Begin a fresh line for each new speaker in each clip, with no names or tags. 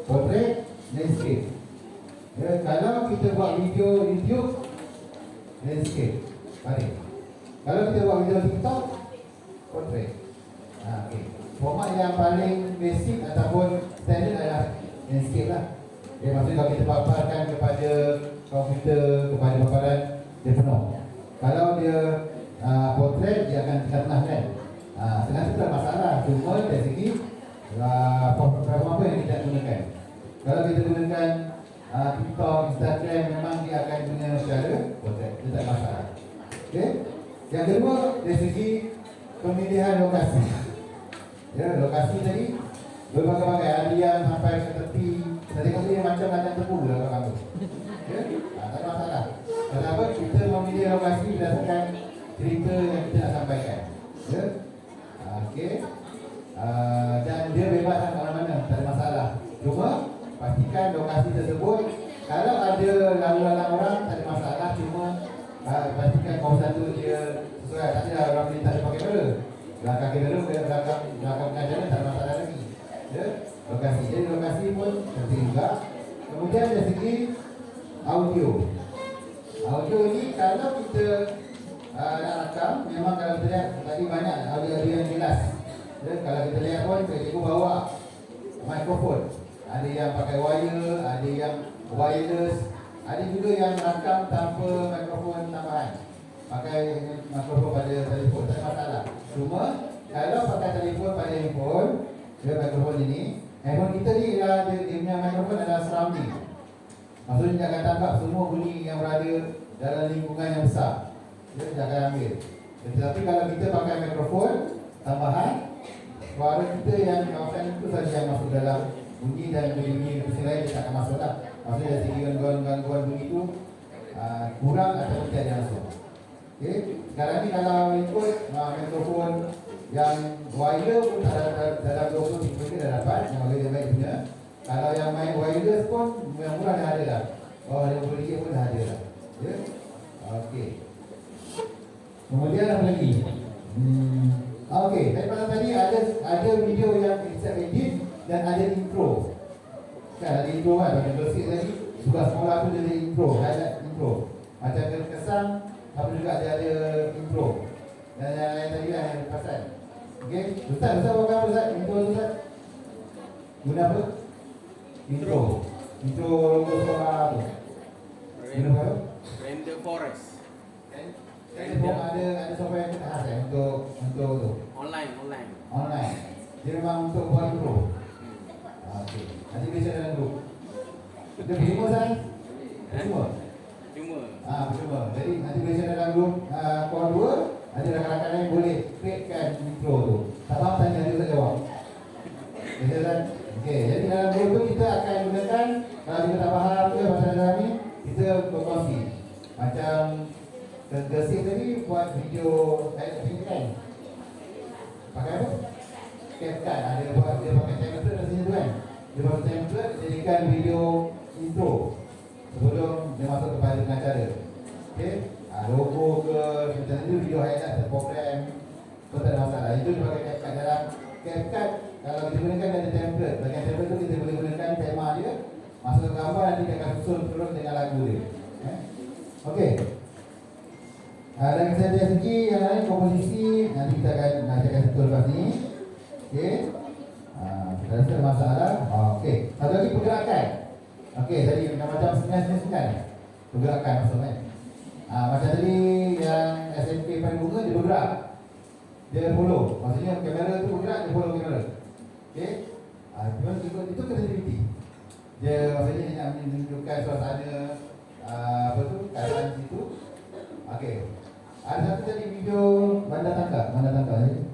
portrait, landscape. Ya, kalau kita buat video YouTube, landscape, baik. Kalau kita buat video TikTok, portrait. Okay. Format yang paling basic ataupun standard adalah landscape lah. Okay, maksudnya kalau kita paparkan kepada komputer, kepada paparan, dia penuh. Kalau dia portrait, dia akan tengah kan. Tengah tu tak masalah. Cuma dari segi program apa yang kita gunakan. Kalau kita gunakan TikTok, Instagram, memang dia akan guna secara portrait. Itu tak masalah. Okay. Yang kedua, dari segi pemilihan lokasi. Ya, lokasi tadi berbagai-bagai, ada yang sampai ke tepi. Tadi kata yang macam-macam tepu lah kat kamu. Ya, tak ada masalah. Kenapa kita memilih lokasi berdasarkan cerita yang kita nak sampaikan. Ya, okey. Dan dia bebas ke mana-mana, tak ada masalah. Cuma pastikan lokasi tersebut kalau ada lalu-lalang orang tak ada masalah. Cuma pastikan kawasan tu dia sesuai. Tak ada orang boleh tak ada pakai kamera. Belakang kamera, belakang pengajaran tak ada masalah lagi. Ya, lokasi. Jadi lokasi pun penting juga. Kemudian dari segi audio. Audio ni kalau kita nak rakam, memang kalau kita lihat tadi banyak audio yang jelas. Ya, kalau kita lihat pun cikgu bawa mikrofon. Ada yang pakai wire, ada yang wireless, ada juga yang rakam tanpa mikrofon tambahan. Pakai mikrofon pada telefon, tak ada masalah. Cuma kalau pakai telefon pada handphone, dia mikrofon ini, handphone kita ni dia punya mikrofon adalah surrounding. Maksudnya dia akan tangkap semua bunyi yang berada dalam lingkungan yang besar. Dia tidak akan ambil. Tetapi kalau kita pakai mikrofon tambahan, suara kita yang kawasan itu saja yang masuk dalam bunyi, dan bunyi lain dia tak akan masuk lah. Maksudnya dari segi gangguan bunyi itu kurang atau tidak ada masuk. Okay. Sekarang ni kalau ikut mikrofon yang wire pun dalam 20 mungkin dah dapat, yang lebih baik punya. Kalau yang main wireless pun yang murah dah ada dah. Oh, RM50 pun dah ada dah. Ya. Okey. Kemudian apa lagi? Okey, daripada tadi ada video yang kita edit dan ada intro. Kan ada intro kan, ada basic tadi. Tugas sekolah tu ada intro, highlight intro. Macam kesan apa juga ada intro. Dan yang lain tadi lah yang pasal. Okey, Ustaz buat apa Ustaz? Intro Ustaz. Guna apa? Intro logo sekolah tu. Guna apa?
Render Forest.
Ada software yang kita khas untuk tu. Online. Dia memang untuk buat intro. Okey. Nanti bisa dalam grup. Dia percuma Ustaz? Percuma. Percuma. Jadi nanti bisa dalam grup call 2, ada rakan-rakan lain boleh createkan intro tu. Tak faham tanya dia tak jawab. Bisa kan? Okey, jadi dalam grup tu kita akan gunakan, kalau kita tak faham ke pasal dalam ni, kita berkongsi. Macam Gersik tadi buat video highlight kan? Pakai apa? CapCut. Dia pakai template kat sini tu kan? Dia pakai template, jadikan video intro sebelum dia masuk kepada pengacara. Okey? Logo ke macam tu, video highlight program, tu tak ada masalah. Itu dia pakai CapCut. Dalam CapCut, kalau kita gunakan ada template. Bagian template tu kita boleh gunakan tema dia, masuk ke gambar, nanti dia akan susun terus dengan lagu dia. Okey. Dan dari segi yang lain, komposisi, nanti kita akan sentuh lepas ni. Okey. Kita rasa masalah. Okey. Satu lagi pergerakan. Okey, tadi macam senang-senang pergerakan maksudnya. Macam tadi yang SMK paling bunga, dia bergerak. Dia follow. Maksudnya kamera tu bergerak, dia follow kamera. Okey. Itu kreativiti. Dia maksudnya dia nak menunjukkan suasana keadaan situ. Okey. Ada satu tadi video bandar tangkap tadi.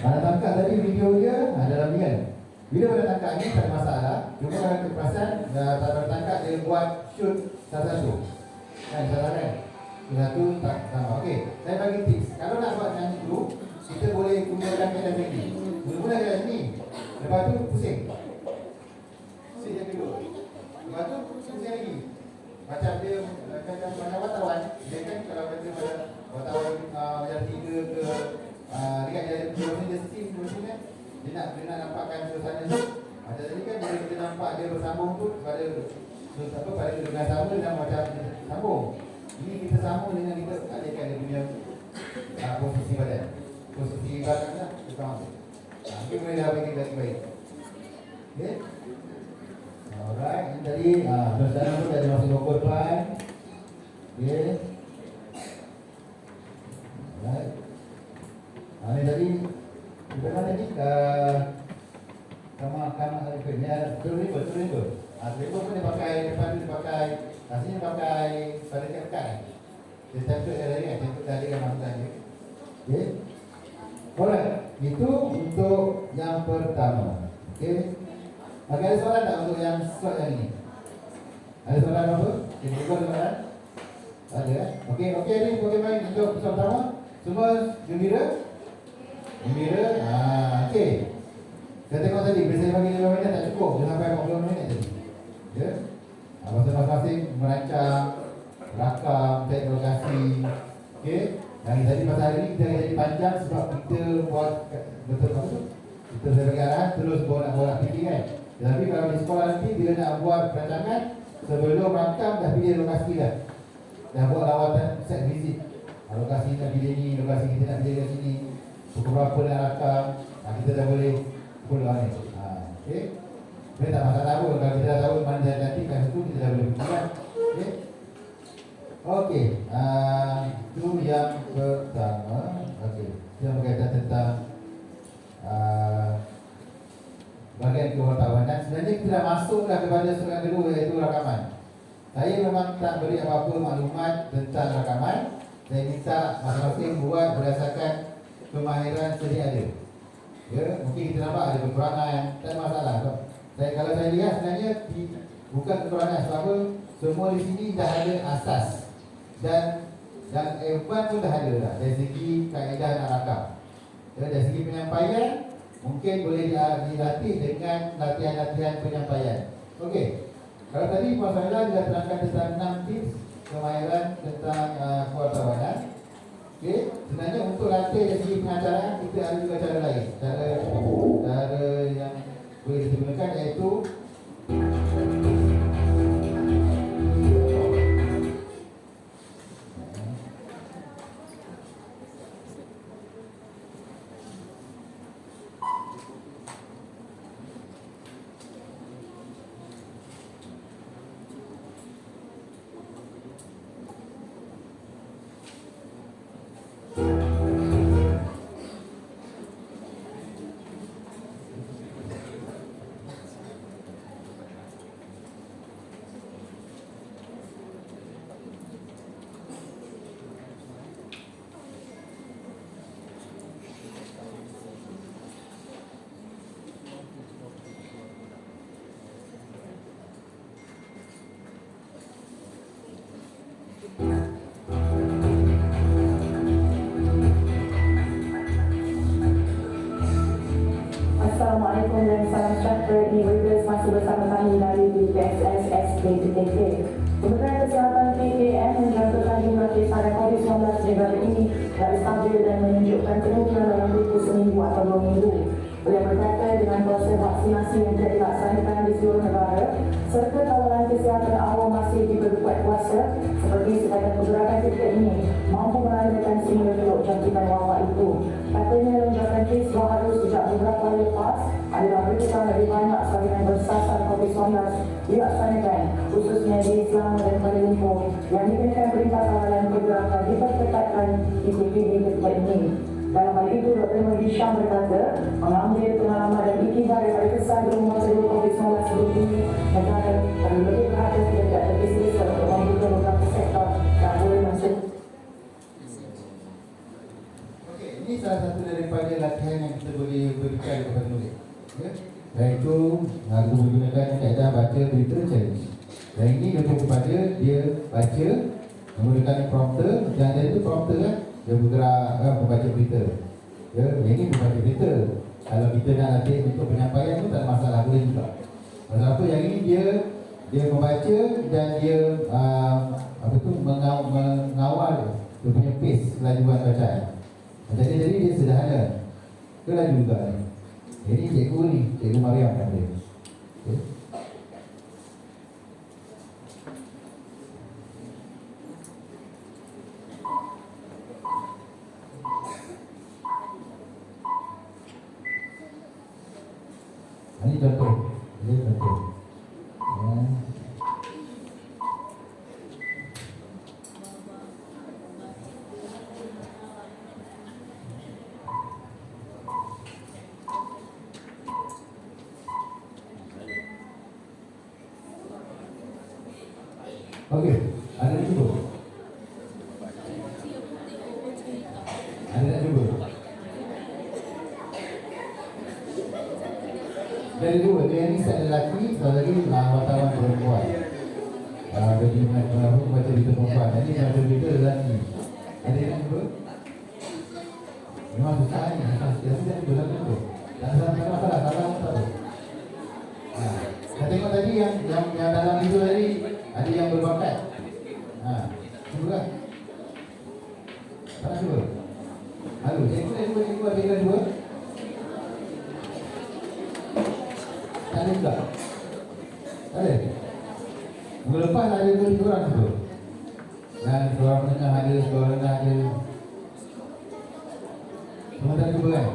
Bandar tangkap tadi video dia dalam ni kan. Video bandar tangkap ni tak ada masalah. Cuma kalau kita perasan bandar tangkap dia buat shoot satu-satu. Kan salah kan? Satu tak sama. Okey, saya bagi tips. Kalau nak buat yang dulu, kita boleh gunakan kamera ini. Mula-mula kamera ni. Lepas tu pusing. Pusing yang kedua. Lepas tu pusing lagi. Macam dia macam wartawan, dia kan kalau kata pada wartawan yang 3 ke dekat dia steam kan, dia nak nampakkan suasana tu. Macam tadi kan dia nampak dia bersambung tu pada dengan sama dengan macam sambung. Ini kita sambung dengan kita alihkan dia punya posisi badan. Posisi badannya kita ambil. Kita boleh dah bagi lagi baik. Okay. Alright, ini tadi sekarang tu dah masuk local plan. Okay. Alright. Ini tadi kita mana ni Kama Arifin ya, turun pun dia pakai depan dia pakai sini pakai pada dekat. Dia tempel dari tempel tadi kan maksudnya. Okey. Alright, itu untuk yang pertama. Okey. Ada soalan tak untuk yang slot yang ini? Ada soalan apa? Kita buka soalan. Ada. Okey, ni bagaimana untuk soalan pertama? Semua gembira? Gembira. Okey. Saya tengok tadi, biasanya bagi 5 minit tak cukup. Dia sampai 40 minit tadi. Ya. Masing-masing merancang, rakam, cek lokasi. Okey. Yang tadi pasal hari ni kita jadi panjang sebab kita buat betul apa tu? Kita bergerak terus borak-borak fikir kan. Tapi kalau di sekolah nanti bila nak buat rancangan, sebelum rakam dah pilih lokasi dah. Dah buat lawatan set visit. Lokasi nak pilih ni, lokasi kita nak pilih kat sini. Pukul berapa nak rakam, kita dah boleh pulang ni. Okey. Boleh tak masalah pun kalau kita dah tahu mana dah nanti kat situ kita dah boleh fikirkan. Okey. Okey. Itu yang pertama. Okey. Yang berkaitan tentang bahagian kewartawanan. Sebenarnya kita dah masuk dah kepada soalan kedua, iaitu rakaman. Saya memang tak beri apa-apa maklumat tentang rakaman. Saya minta masing-masing buat berdasarkan kemahiran sedia ada. Ya, mungkin kita nampak ada kekurangan, tak ada masalah. Kalau saya lihat sebenarnya bukan kekurangan, sebab apa? Semua di sini dah ada asas dan F1 pun dah ada dah dari segi kaedah nak rakam. Ya, dari segi penyampaian mungkin boleh dilatih dengan latihan-latihan penyampaian. Okey. Kalau tadi Puan Sahila sudah terangkan tentang 6 tips kemahiran tentang kewartawanan. Okey, sebenarnya untuk latih dari segi pengacaraan kita ada juga cara lain. Cara yang boleh digunakan iaitu
Assalamualaikum dan salam sejahtera. Ini Reuters masih bersama kami dari BPSS SPTK. Kementerian Kesihatan PKM menjangkakan jumlah kes pada COVID-19 di negara ini dari stabil dan menunjukkan kemungkinan dalam tempoh seminggu atau 2 minggu. Beliau berkata dengan proses vaksinasi yang telah dilaksanakan di seluruh negara serta kawalan kesihatan awam masih diberbuat kuasa seperti sebagai pergerakan ketika ini mampu melandakan semula gelap jangkitan wabak itu. Katanya lonjakan kes harus sejak beberapa hari lepas adalah berkisar lebih banyak salinan bersasar COVID-19 dilaksanakan khususnya di Islam dan Kuala Lumpur yang dikenakan perintah kawalan pergerakan diperketatkan ikuti di ketika ini. Dalam hal itu, Dr. Mahdi Syam berkata, mengambil pengalaman dan iktibar daripada kesan rumah kedua COVID-19 sebelum ini, negara perlu lebih perhatian tidak terkisih untuk membuka beberapa sektor yang boleh masuk.
Okey, ini salah satu daripada latihan yang kita boleh berikan kepada murid. Ya? Iaitu kita menggunakan kaedah baca berita challenge. Dan ini lebih kepada dia baca menggunakan prompter, dan dia itu prompter kan, dia bergerak membaca berita. Ya, yang ini membaca berita. Kalau kita nak latih untuk penyampaian tu tak ada masalah, boleh juga. Pasal apa yang ini dia membaca dan dia mengawal dia punya pace kelajuan bacaan. Jadi dia sederhana. Itu laju juga ni. Ini cikgu ni, Cikgu Mariam kan dia. Okay. Ini contoh. Ini contoh. Ya. Okey, ada yang cuba? Ada yang cuba? Dari dua, dia ni satu lelaki, satu lagi wartawan perempuan. Bagi aku baca berita perempuan, ini baca berita lelaki. Ada yang cuba? Memang susah ni, susah betul tu. Tak ada masalah, salah tak ada. Kita tengok tadi yang dalam itu tadi ada yang berbakat. Cuba kan? Tak cuba? Halo, cuba ada dua. Tak ada juga? Tak ada? Minggu lepas ada dua orang tu. Dan seorang menengah ada, seorang rendah ada. Semua tak cuba kan?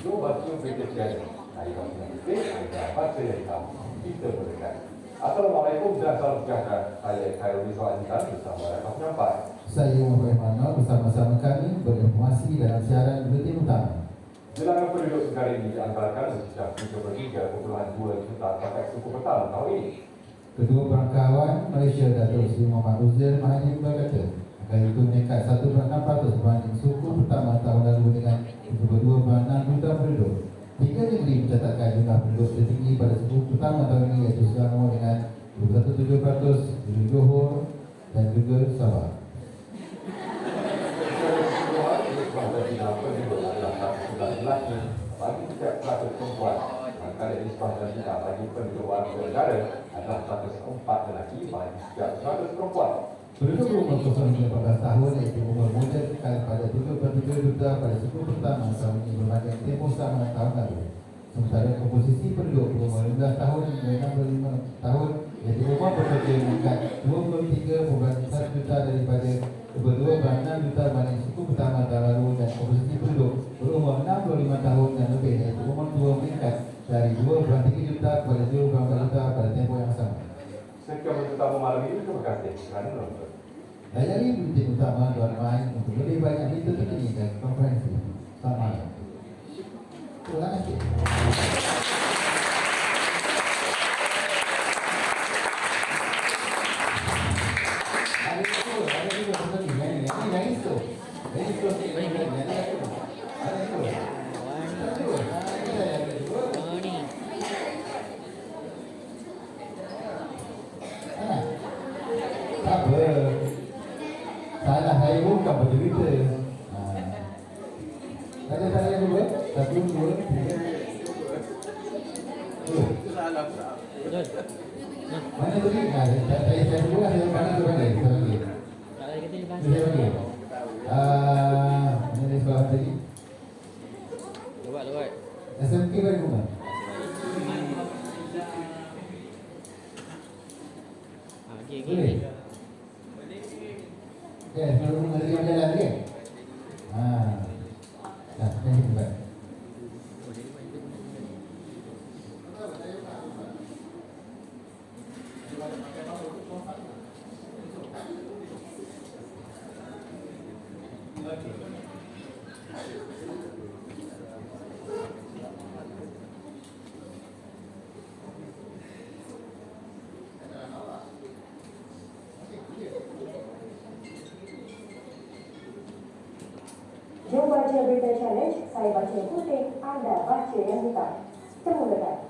Jom baca berita siaran. Hari kamu nanti, hari baca yang kamu. Kita berdekat. Assalamualaikum dan salam sejahtera. Saya Khairul Rizwan bersama rakan penyampai.
Saya Muhammad Manal bersama-sama kami berinformasi dalam siaran Buletin Utama.
Bilangan penduduk negara ini dianggarkan sejak 3.2 juta pakai suku pertama tahun ini.
Kedua Perangkawan Malaysia Datuk Seri Muhammad Uzir Mahathir berkata, angka itu meningkat 1.6% berbanding suku pertama tahun lalu dengan 22.6 juta penduduk. Tiga negeri mencatatkan jumlah penduduk tertinggi pada suku pertama tahun ini iaitu Selangor dengan 21.7%, Johor dan juga Sabah.
Bagi setiap 100 perempuan, manakala nisbah dan tidak bagi penduduk warga negara adalah 104 lelaki bagi setiap 100 perempuan.
Penduduk berumur 0-14 tahun iaitu umur muda kekal pada 7.3 juta pada suku pertama tahun ini berbanding tempoh sama tahun lalu. Sementara komposisi penduduk berumur 15 tahun hingga 65 tahun iaitu umur pekerja meningkat 23.1 juta daripada 22.6 juta berbanding suku pertama tahun lalu, dan komposisi penduduk berumur 65 tahun dan lebih iaitu umur 2 meningkat dari 2.3 juta kepada 2.4 juta pada tempoh yang sama.
Sekian berita utama malam ini, terima kasih kerana menonton.
Layari Buletin Utama Tuan Mai untuk lebih banyak berita terkini dan konferensi. Selamat malam. Terima kasih. Ada juga seperti ini. Yang itu. Yang itu. Ada itu. Apa? Salah saya bukan baca berita. Tanya dulu. 1, 2, 3. Mana tadi? Saya dulu lah. Saya pandai tu pandai. Saya panggil. Saya panggil. Mana dia sekolah tadi?
Lewat.
SMK bagi rumah. Boleh? Ya, sebelum mengerti yang jalan kan? Dah, ini buat.
Jom baca berita challenge, saya baca yang putih, anda baca yang hitam. Termulakan.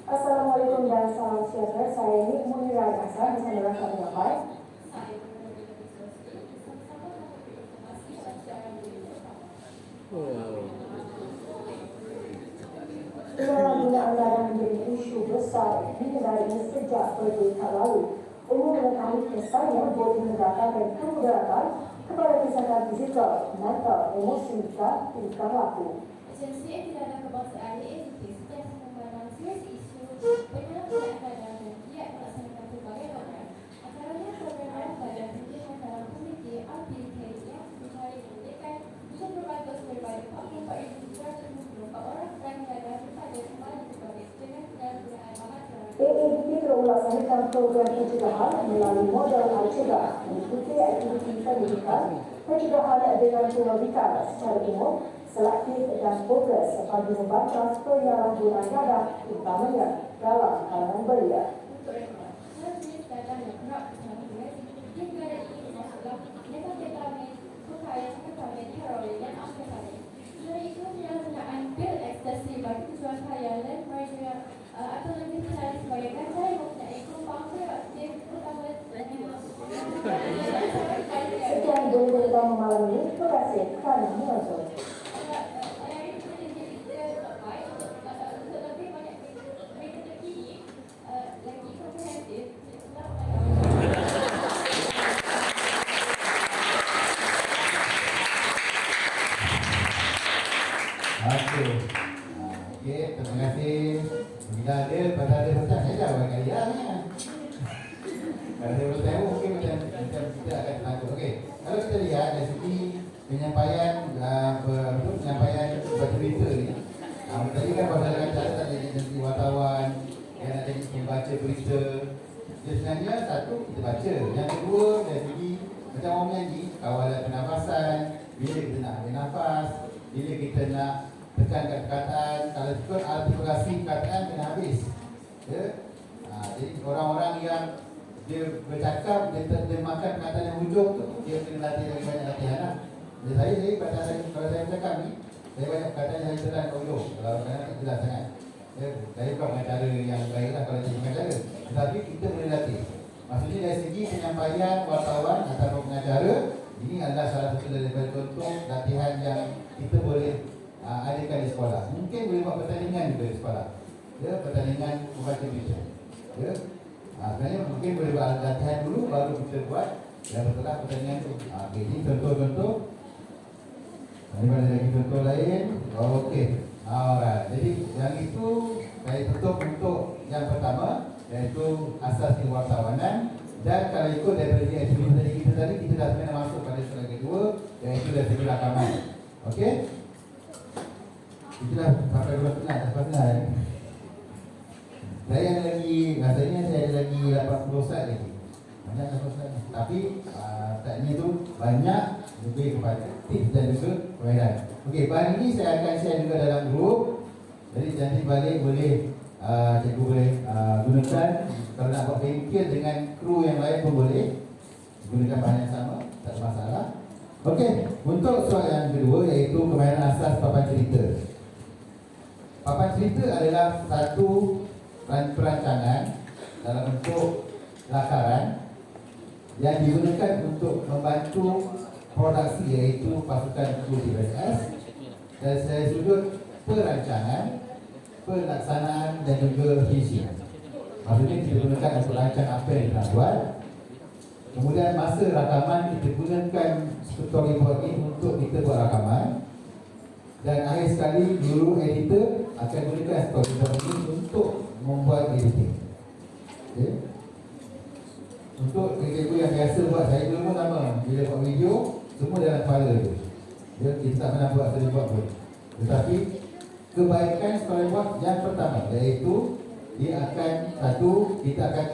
Assalamualaikum dan salam sejahtera. Saya Nik Munirah Asar bersama rakan penyampai. Fenomena anggaran menjadi isu besar di negara ini sejak berdekad lalu. Umum mengetahui kesannya boleh mendatangkan kemudaratan kepada kesihatan fizikal, mental, emosi dan tingkah laku.
Agensi yang tidak ada kebangsaan AAT sentiasa memandang serius isu penyalahgunaan dan giat melaksanakan pelbagai program. Antaranya program pada pendidikan dalam komiti RPT
melaksanakan program pencegahan melalui modal Al-Cegah mengikuti aktiviti pendidikan, pencegahan dengan penyelidikan secara umum, selektif dan fokus bagi membatas penyalahgunaan data utamanya dalam kalangan belia.
Untuk rekod, jenis data yang kerap terjadi negara ini masuklah negara kami berkait kami teroris dan aktivis. Selain itu, penyalahgunaan pil ekstasi bagi tujuan kaya dan mereka atau lebih dikenal sebagai ganja yang mempunyai kompon aktif utama
Sekian berita utama malam ini. Terima kasih kerana menonton.
Okey, terima kasih. Bila ada pecah saya dah buat kali lah. Kalau saya bertemu mungkin macam kita akan takut. Okey, kalau kita lihat dari segi penyampaian penyampaian berita ni. Tadi kan pasal cara tak jadi wartawan, yang nak jadi pembaca berita. Dia sebenarnya satu kita baca, yang kedua dari segi macam orang menyanyi, kawalan pernafasan, bila kita nak ambil nafas, bila kita nak tekankan perkataan, kalau ikut artikulasi perkataan kena habis. Ya? Jadi orang-orang yang dia bercakap, dia terjemahkan perkataan yang hujung tu, dia kena latih lagi banyak latihan lah. Jadi kalau saya bercakap ni, saya banyak perkataan yang saya terang hujung. Kalau kadang tak jelas sangat. Ya? Saya bukan pengacara yang baik lah kalau jadi pengacara. Tetapi kita boleh latih. Maksudnya dari segi penyampaian wartawan atau pengacara, ini adalah salah satu daripada contoh latihan yang kita boleh adakan di sekolah. Mungkin boleh buat pertandingan juga di sekolah. Ya, pertandingan membaca berita. Ya. Sebenarnya mungkin boleh buat latihan dulu baru kita buat yang setelah pertandingan tu. Okey, ini contoh-contoh. Ada lagi contoh lain. Okey. Alright. Jadi yang itu saya tutup untuk yang pertama, iaitu asas kewartawanan. Dan kalau ikut daripada aktiviti kita dah sebenarnya masuk pada soalan kedua, iaitu dari segi rakaman. Okey? Itulah sampai 2.5 tak pasal. Saya ada lagi, rasanya saya ada lagi 80 slide lagi. Banyak 80 slide. Tapi taknya tu banyak lebih kepada tips dan juga permainan. Okey, bahan ini saya akan share juga dalam grup. Jadi nanti balik boleh cikgu boleh gunakan. Kalau nak buat bengkel dengan kru yang lain pun boleh. Gunakan bahan yang sama, tak ada masalah. Okey, untuk soalan yang kedua iaitu permainan asas papan cerita. Papan cerita adalah satu perancangan dalam bentuk lakaran yang digunakan untuk membantu produksi iaitu pasukan kru USS, dan saya sudut perancangan, pelaksanaan dan juga visi. Maksudnya kita gunakan untuk rancang apa yang kita buat. Kemudian masa rakaman kita gunakan storyboard ini untuk kita buat rakaman. Dan akhir sekali guru editor akan gunakan storyboard ini untuk membuat editing. Okay. Untuk cikgu yang biasa buat, saya dulu pun sama. Bila buat video, semua dalam kepala je. Ya, kita tak pernah buat storyboard pun. Tetapi kebaikan storyboard yang pertama, iaitu dia akan, satu, kita akan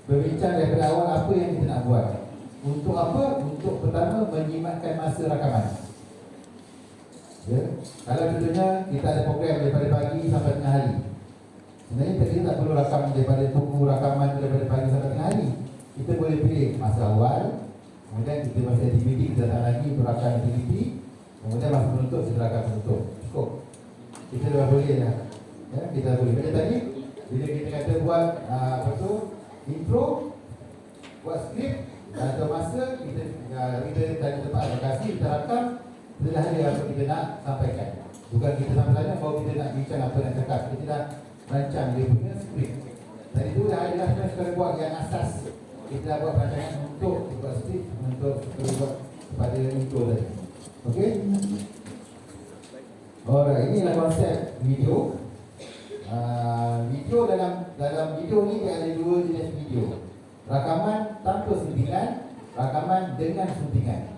berbincang daripada awal apa yang kita nak buat. Untuk apa? Untuk pertama menjimatkan masa rakaman. Ya. Kalau contohnya kita ada program daripada pagi sampai tengah hari, sebenarnya kita tak perlu rakam daripada tunggu rakaman daripada pagi sampai tengah hari. Kita boleh pilih masa awal, kemudian kita masa aktiviti kita datang lagi untuk rakam aktiviti, kemudian masa penutup kita rakam penutup. Cukup. Kita dah boleh dah. Ya, kita boleh. Macam tadi bila kita kata buat intro, buat skrip, atau masa kita dari tempat lokasi kita rakam, kita dah ada apa kita nak sampaikan. Bukan kita sampai sana baru kita nak bincang apa nak cakap. Kita dah rancang dia punya skrip. Dan itu dah ada storyboard yang asas. Kita dah buat rancangan untuk buat skrip, untuk storyboard kepada intro tadi. Okey? Alright, inilah konsep video. Video dalam video ni dia ada dua jenis video. Rakaman tanpa suntingan, rakaman dengan suntingan.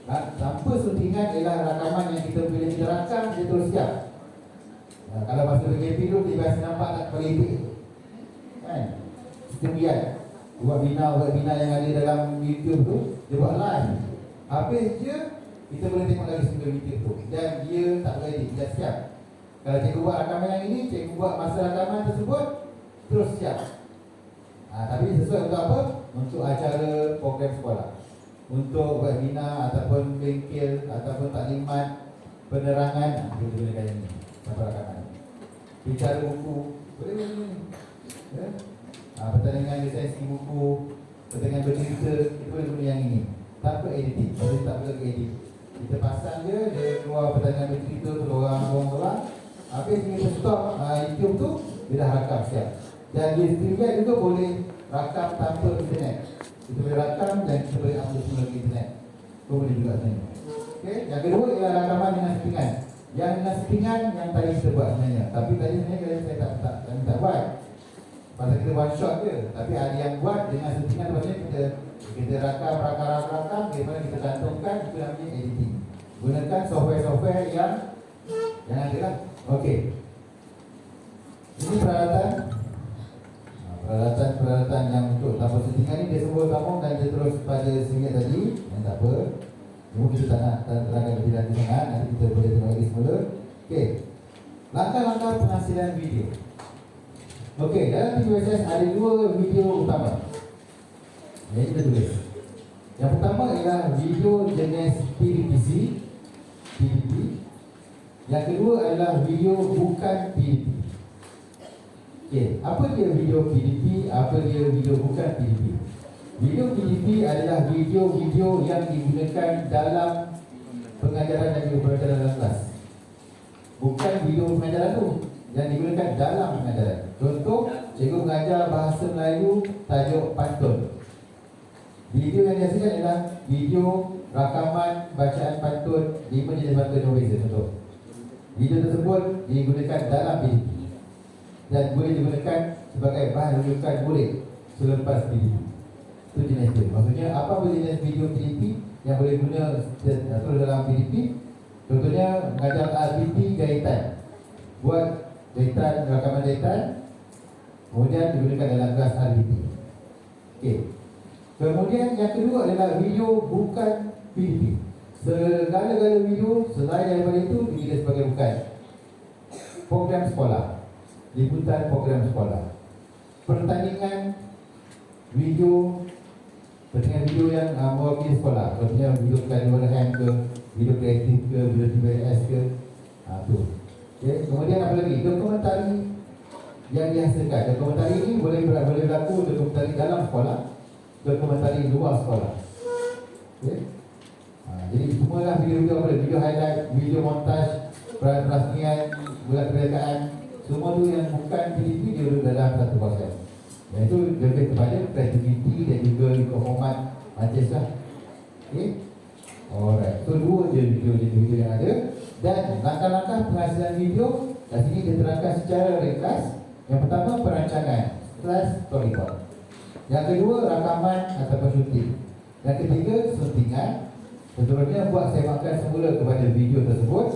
Tanpa suntingan ialah rakaman yang kita bila kita rakam dia terus siap. Kalau masa PKP tu dia biasa nampak tak kepala kan. sendirian. Buat webinar yang ada dalam YouTube tu, dia buat live. Habis je, kita boleh tengok lagi semula video tu. Dan dia tak boleh edit, dia siap. Kalau cikgu buat rakaman yang ini, cikgu buat masa rakaman tersebut, terus siap. Tapi sesuai untuk apa? Untuk acara program sekolah, untuk webinar ataupun bengkel ataupun taklimat, penerangan, kita gunakan yang ini satu rakaman. Bicara buku, boleh ya? Pertandingan lisensi buku, pertandingan bercerita, kita boleh guna yang ini tanpa editing. Jadi tak perlu edit, kita pasang je, dia keluar pertandingan bercerita tu, orang. Habis kita stop YouTube tu, dia dah rakam siap. Dan dia sendirian juga boleh rakam tanpa internet. Kita boleh rakam dan kita boleh upload semula ke internet. Itu boleh juga sebenarnya. Okay. Yang kedua ialah rakaman dengan settingan. Yang dengan settingan yang tadi kita buat sebenarnya. Tapi tadi sebenarnya saya tak buat. Pasal kita one shot je. Tapi ada yang buat dengan settingan, maksudnya kita rakam, kemudian kita cantumkan, itu namanya editing. Gunakan software-software yang ada lah. Okey. Ini peralatan yang untuk tanpa settingan ni dia semua sambung dan dia terus pada sini tadi. Dan tak apa. Cuma kita tak nak terangkan lebih lanjut sangat. Nanti kita boleh tengok lagi semula. Okey. Langkah-langkah penghasilan video. Okey, dalam TVSS ada dua video utama. Yang kita tulis. Yang pertama ialah video jenis PDPC. Yang kedua adalah video bukan PDP. Okey, apa dia video PDP? Apa dia video bukan PDP? Video PDP adalah video-video yang digunakan dalam pengajaran dan juga pembelajaran dalam kelas. Bukan video pengajaran tu yang digunakan dalam pengajaran. Contoh, cikgu mengajar bahasa Melayu tajuk pantun. Video yang dihasilkan adalah video rakaman bacaan pantun 5 jenis pantun yang berbeza. Contoh, video tersebut digunakan dalam PDP dan boleh digunakan sebagai bahan rujukan murid selepas PDP. Itu jenis dia. Maksudnya apa boleh jenis video PDP yang boleh guna terus dalam PDP? Contohnya mengajar RBP jahitan. Buat jahitan, rakaman jahitan, kemudian digunakan dalam kelas RBP. Okey. Kemudian yang kedua adalah video bukan PDP. Segala-gala video selain daripada itu dikira sebagai bukan program sekolah, liputan program sekolah, pertandingan video yang mewakili sekolah. Contohnya video Kalimantan ke, video kreatif ke, video TBS ke, tu. Okay. Kemudian apa lagi? Dokumentari yang dihasilkan. Dokumentari ini boleh berlaku dokumentari dalam sekolah, dokumentari luar sekolah. Okay. Jadi semualah video-video apa? Video highlight, video montaj, perasmian, bulan kemerdekaan, semua tu yang bukan PDP dia duduk dalam satu konsep. Dan itu lebih kepada kreativiti dan juga format mantis lah. Okay. Alright. So dua je video yang ada. Dan langkah-langkah penghasilan video kat sini diterangkan secara ringkas. Yang pertama perancangan /storyboard. Yang kedua rakaman ataupun syuting. Yang ketiga suntingan. Seterusnya buat semakkan semula kepada video tersebut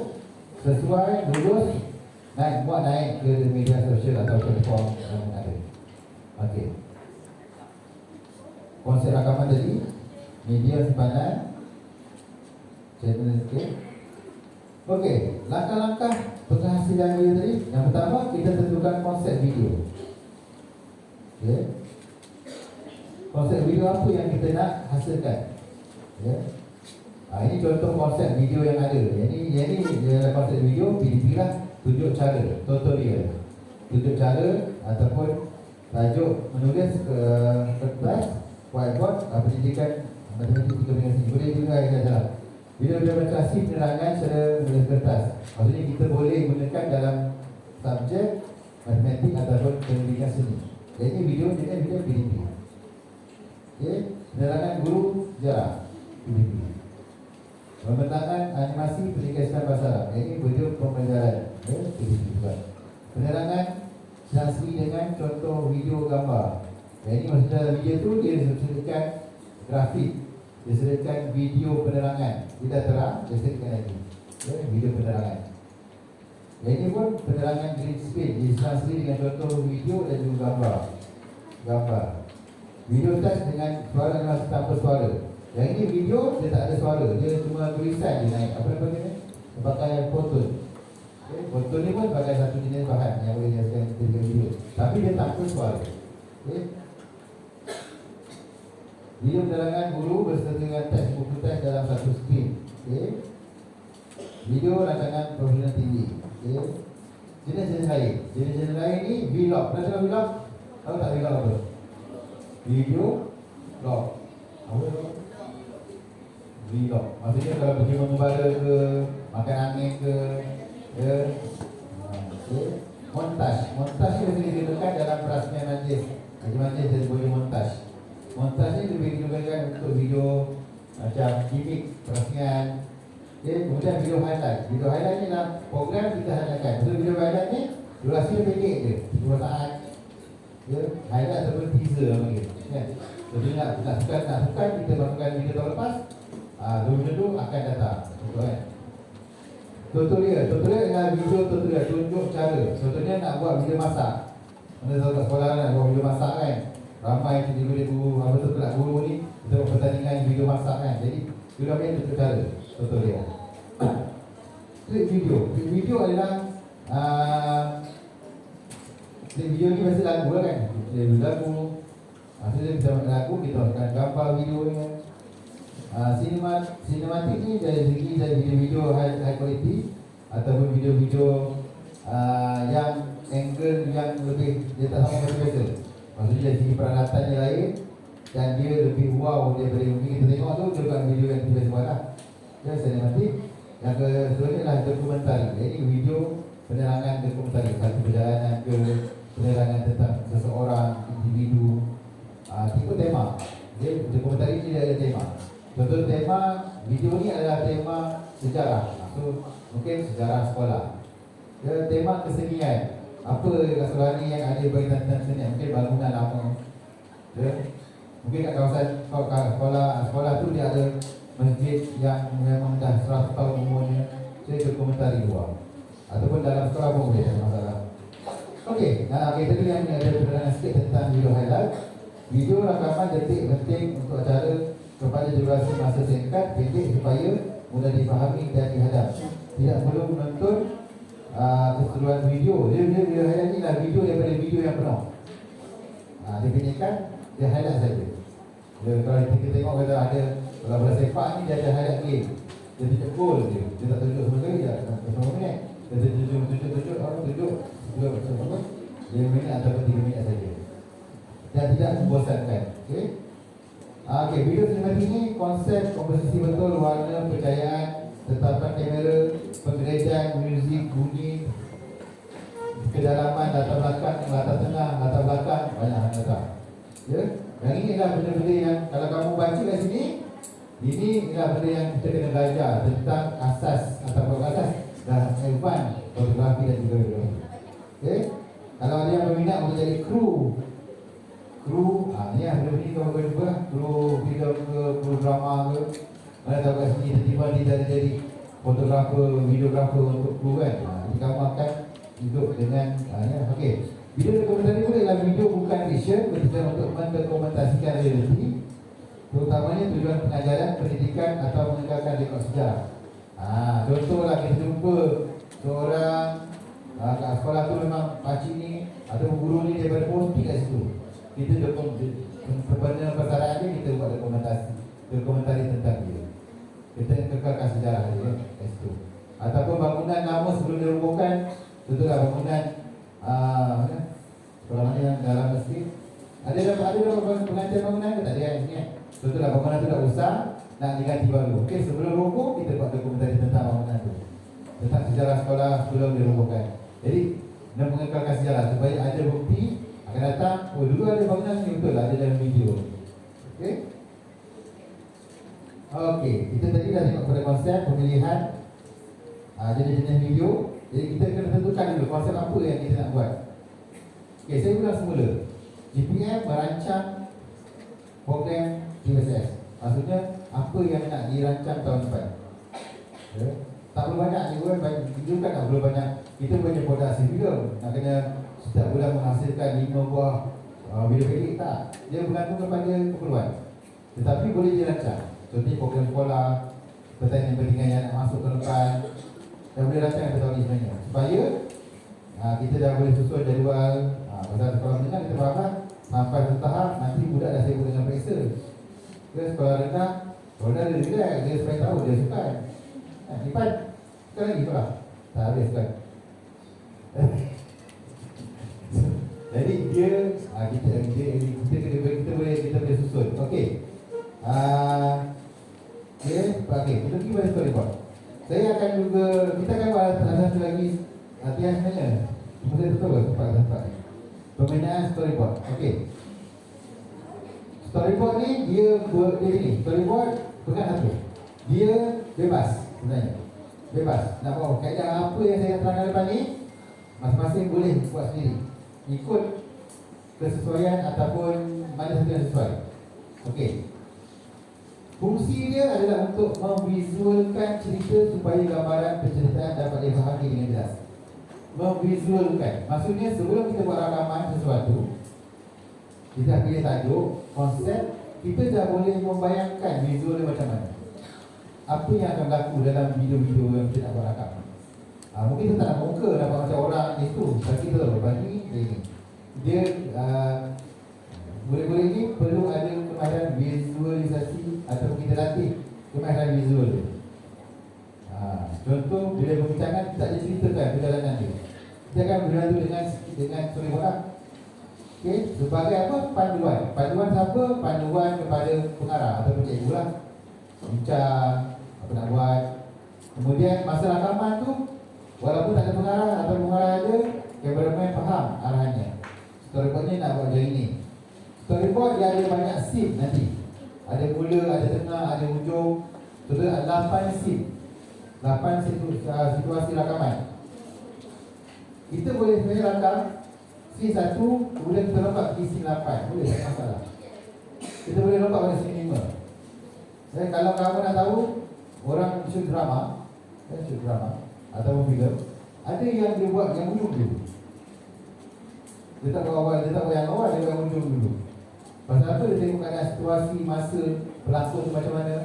sesuai lulus naik ke media sosial atau platform yang ada. Okey. Konsep rakaman tadi, media simpanan, channel. Okey, langkah-langkah penghasilan video tadi. Yang pertama kita tentukan konsep video. Okey. Konsep video apa yang kita nak hasilkan? Ya. Ini contoh konsep video yang ada. Yang ini konsep video PDP lah. Tunjuk cara, tutorial. Tunjuk cara ataupun tajuk menulis ke kertas, whiteboard, pendidikan matematik 3.1. Boleh juga saja. Bila demonstrasi penerangan secara menulis kertas. Maksudnya kita boleh gunakan dalam subjek matematik ataupun pendidikan seni. Jadi video PDP. Okay. Penerangan guru sejarah PDP. Pembentangan animasi pendidikan bahasa Arab. Ini video pembelajaran. PDP juga. Penerangan translasi dengan contoh video gambar. Ini maksudnya video tu dia disediakan grafik, disediakan video penerangan. Tidak terang, disediakan lagi video penerangan. Ini pun penerangan green screen, ditranslasi dengan contoh video dan juga gambar. gambar. Video teks dengan suara dengan tanpa suara. Yang ini video dia tak ada suara, dia cuma tulisan je naik. Apa namanya? Pakai foton. Okay. Foton ni pun pakai satu jenis bahan yang boleh dihasilkan video. Tapi dia tanpa suara. Okay. Video penerangan guru berserta dengan teks buku teks dalam satu skrin. Okay. Video rancangan profesional tinggi. Okay. Jenis-jenis lain. Jenis-jenis lain ni vlog. Pernah tengok vlog? Tahu tak vlog apa? Video vlog. Apa tu? Vlog. Maksudnya kalau pergi mengembara ke, makan angin ke, ya. Okay. Montaj. Montaj ni mesti digunakan dalam perasmian majlis. Majlis jadi boleh montaj. Montaj ni lebih digunakan untuk video macam gimmick perasmian. Okay. Kemudian video highlight. Video highlight ni dalam program kita highlightkan. Betul video highlight ni durasi dia pendek je, 2 saat. Ya, highlight ataupun teaser panggil. Kan? Jadi nak sukan kita masukkan video tahun lepas. Dulu tu akan datang. Betul kan? Tutorial adalah video tutorial, tunjuk cara. Contohnya nak buat video masak. Anda tahu kat sekolah nak buat video masak kan? Ramai cikgu-cikgu, apa tu kelab guru ni, kita buat pertandingan video masak kan? Jadi video ni tunjuk cara, tutorial. Klip video. Klip video adalah klip video ni mesti lagu lah kan? Kita lagu. Maksudnya kita buat lagu, kita akan gambar videonya. Sinematik ni dari segi video-video high quality ataupun video-video yang angle yang lebih dia tak sama macam biasa. Maksudnya dari segi peralatannya lain dan dia lebih wow daripada mungkin kita tengok tu. Dia bukan video yang kita biasa buat lah. Ya, sinematik. Yang kedua adalah dokumentari. Jadi video penerangan dokumentari, satu perjalanan ke, penerangan tentang seseorang, individu, ikut tema. Jadi dokumentari ni dia ada tema. Contoh tema video ni adalah tema sejarah. So mungkin sejarah sekolah. Ya, tema kesenian. Apa kat sekolah ni yang ada berkaitan dengan kesenian? Mungkin bangunan lama. Ya. Mungkin kat kawasan sekolah tu dia ada masjid yang memang dah 100 tahun umurnya. Saya dokumentari luar. Ataupun dalam sekolah pun boleh, tak ada masalah. Okey, kita dulu yang ada penerangan sikit tentang video highlight. Video rakaman detik penting untuk acara kepada durasi masa singkat, pendek supaya mudah difahami dan dihadap. Tidak perlu menonton keseluruhan video. Dia highlight ni lah video daripada video yang penuh. Dia pendekkan, dia highlight saja. Kalau kita tengok kata ada kalau bola sepak ni dia ada highlight game. Dia tunjuk gol dia. Dia tak tunjuk semua kali dia berapa minit. Dia tunjuk 5 minit ataupun 3 minit saja. Dan tidak membosankan. Okey. Okey, video sinematik ni konsep komposisi betul, warna, pencahayaan, tetapan kamera, pengerejan, muzik, bunyi, kedalaman, latar belakang, latar tengah, latar belakang, banyak latar. Ya, yang ini adalah benda-benda yang kalau kamu baca kat sini, ini adalah benda yang kita kena belajar tentang asas atau asas dan advance fotografi dan juga videografi. Okey, kalau ada yang berminat untuk jadi kru, ni yang benda ni kau boleh jumpa kru film ke, kru drama ke. Mana tahu kat sini tiba-tiba dia jadi fotografer, videografer untuk kru kan. Jadi kamu akan hidup dengan okey. Video dokumentari pun adalah video bukan fiction, bertujuan untuk mendokumentasikan realiti, terutamanya tujuan pengajaran, pendidikan atau menegakkan rekod sejarah. Contohlah kita jumpa seorang kat sekolah tu memang pakcik ni atau guru ni daripada posting kat situ. Kita sebenarnya persarahan dia kita buat dokumentari tentang dia. Kita kekalkan sejarah dia kat situ. Ataupun bangunan lama sebelum dirobohkan, contohlah bangunan sekolah mana yang dalam masjid. Ada pengajian bangunan ke tak ada yang sini. Contohlah bangunan tu dah rosak, nak diganti baru. Okey, sebelum roboh kita buat dokumentari tentang bangunan tu, tentang sejarah sekolah sebelum dirobohkan. Jadi nak mengekalkan sejarah supaya ada bukti akan datang. Oh, dulu ada bangunan ni, betul lah, ada dalam video. Okey. Okey, kita tadi dah tengok pada konsep pemilihan jenis-jenis video. Jadi kita kena tentukan dulu konsep apa yang kita nak buat. Okey, saya ulang semula. GPM merancang program USS. Maksudnya apa yang nak dirancang tahun depan. Okay. Tak perlu banyak ni pun, video kan tak perlu banyak. Kita punya produksi video nak kena setiap bulan menghasilkan 5 buah Video pendek tak. Dia bergantung kepada keperluan. Tetapi boleh dirancang. Contohnya program sekolah, pertandingan-pertandingan yang nak masuk ke depan, dah boleh rancang pada tahun ni sebenarnya. Supaya kita dah boleh susun jadual. Pasal sekolah menengah kita faham sampai satu tahap nanti budak dah sibuk dengan periksa. Ke sekolah rendah, sekolah rendah dia relax, dia supaya tahu dia suka. Lipat, suka lagi sekolah. Tak habis kan. Jadi dia kita boleh susun. Okey. Okey, kita pergi pada storyboard. Saya akan juga kita akan buat satu lagi latihan sebenarnya. Kita betul tempat ni. Pembinaan storyboard. Okey. Storyboard ni dia ni. Storyboard bukan satu. Dia bebas sebenarnya. Bebas. Nak buat kaedah apa yang saya terangkan depan ni, masing-masing boleh buat sendiri. Ikut kesesuaian ataupun mana satu yang sesuai. Okey. Fungsi dia adalah untuk memvisualkan cerita supaya gambaran penceritaan dapat difahami dengan jelas. Memvisualkan. Maksudnya sebelum kita buat rakaman sesuatu, kita pilih tajuk, konsep, kita dah boleh membayangkan visual dia macam mana. Apa yang akan berlaku dalam video-video yang kita nak buat rakaman. Mungkin kita tak nak muka dapat macam orang itu. Tapi kita lepas ni, dia boleh-boleh ni perlu ada kemahiran visualisasi atau kita latih kemahiran visual dia. Contoh bila perbincangan kita tak ceritakan perjalanan dia. Kita akan beradu dengan storyboard lah. Okey, sebagai apa? Panduan. Panduan siapa? Panduan kepada pengarah atau cikgu lah. Bincang apa nak buat. Kemudian masa rakaman tu walaupun tak ada pengarah atau pengarah ada, kameraman faham arahannya. Storyboard ni nak buat macam ini. Storyboard dia ada banyak scene nanti. Ada mula, ada tengah, ada hujung. Total ada 8 scene. 8 situasi rakaman. Kita boleh sebenarnya rakam scene 1, kemudian kita lompat pergi scene 8. Boleh, tak masalah. Kita boleh lompat pada scene 5. Dan kalau kamu nak tahu, orang shoot drama atau filem, ada yang dia buat yang hujung dulu. Dia tak buat awal, dia tak buat yang awal, dia buat yang hujung dulu. Pasal apa? Dia tengok keadaan situasi, masa berlangsung tu macam mana.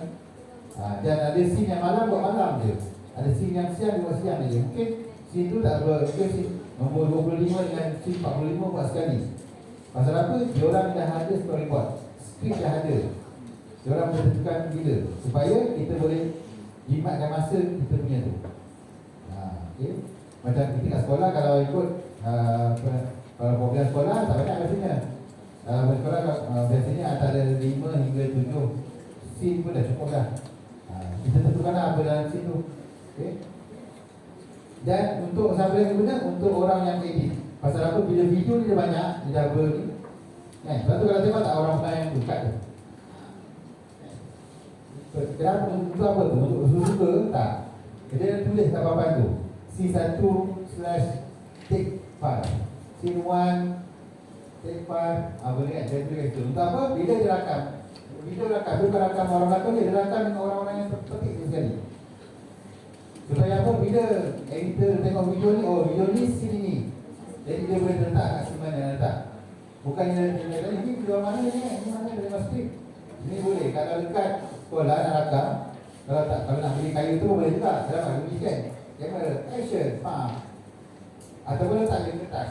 Dan ada scene yang malam buat malam je. Ada scene yang siang buat siang je. Mungkin scene tu tak buat, mungkin scene nombor 25 dengan scene 45 buat sekali. Pasal apa? Diorang dah ada storyboard, skrip dah ada. Diorang boleh tentukan bila supaya kita boleh jimatkan masa kita punya tu. Okay. Macam kita kat sekolah kalau ikut kalau program sekolah tak banyak biasanya. Sekolah biasanya antara 5 hingga 7 scene pun dah cukup dah. Kita tentukanlah apa dalam scene tu. Okay. Dan untuk siapa yang guna, untuk orang yang edit. Pasal apa? Bila video ni dia banyak, dia dah ni. Sebab tu kalau tengok tak orang pernah yang buka tu. Kenapa? Untuk apa tu? Untuk suka tak? Dia tulis kat papan tu C1/take 5, Scene 1 take 5. Boleh kan? Dia tulis tu. Untuk apa? Bila dia rakam, video rakam, bukan rakam orang belakang dia rakam dengan orang-orang yang terpetik sekali. Supaya apa? Bila editor tengok video ni, oh video ni scene ni, jadi dia boleh letak kat scene mana letak. Bukannya dia tanya, ni video mana ni? Ni mana dengan skrip? Ini boleh. Kalau dekat sekolah nak rakam, kalau nak beli kayu tu boleh juga. Dalam belikan kamera, action, ataupun letak di kertas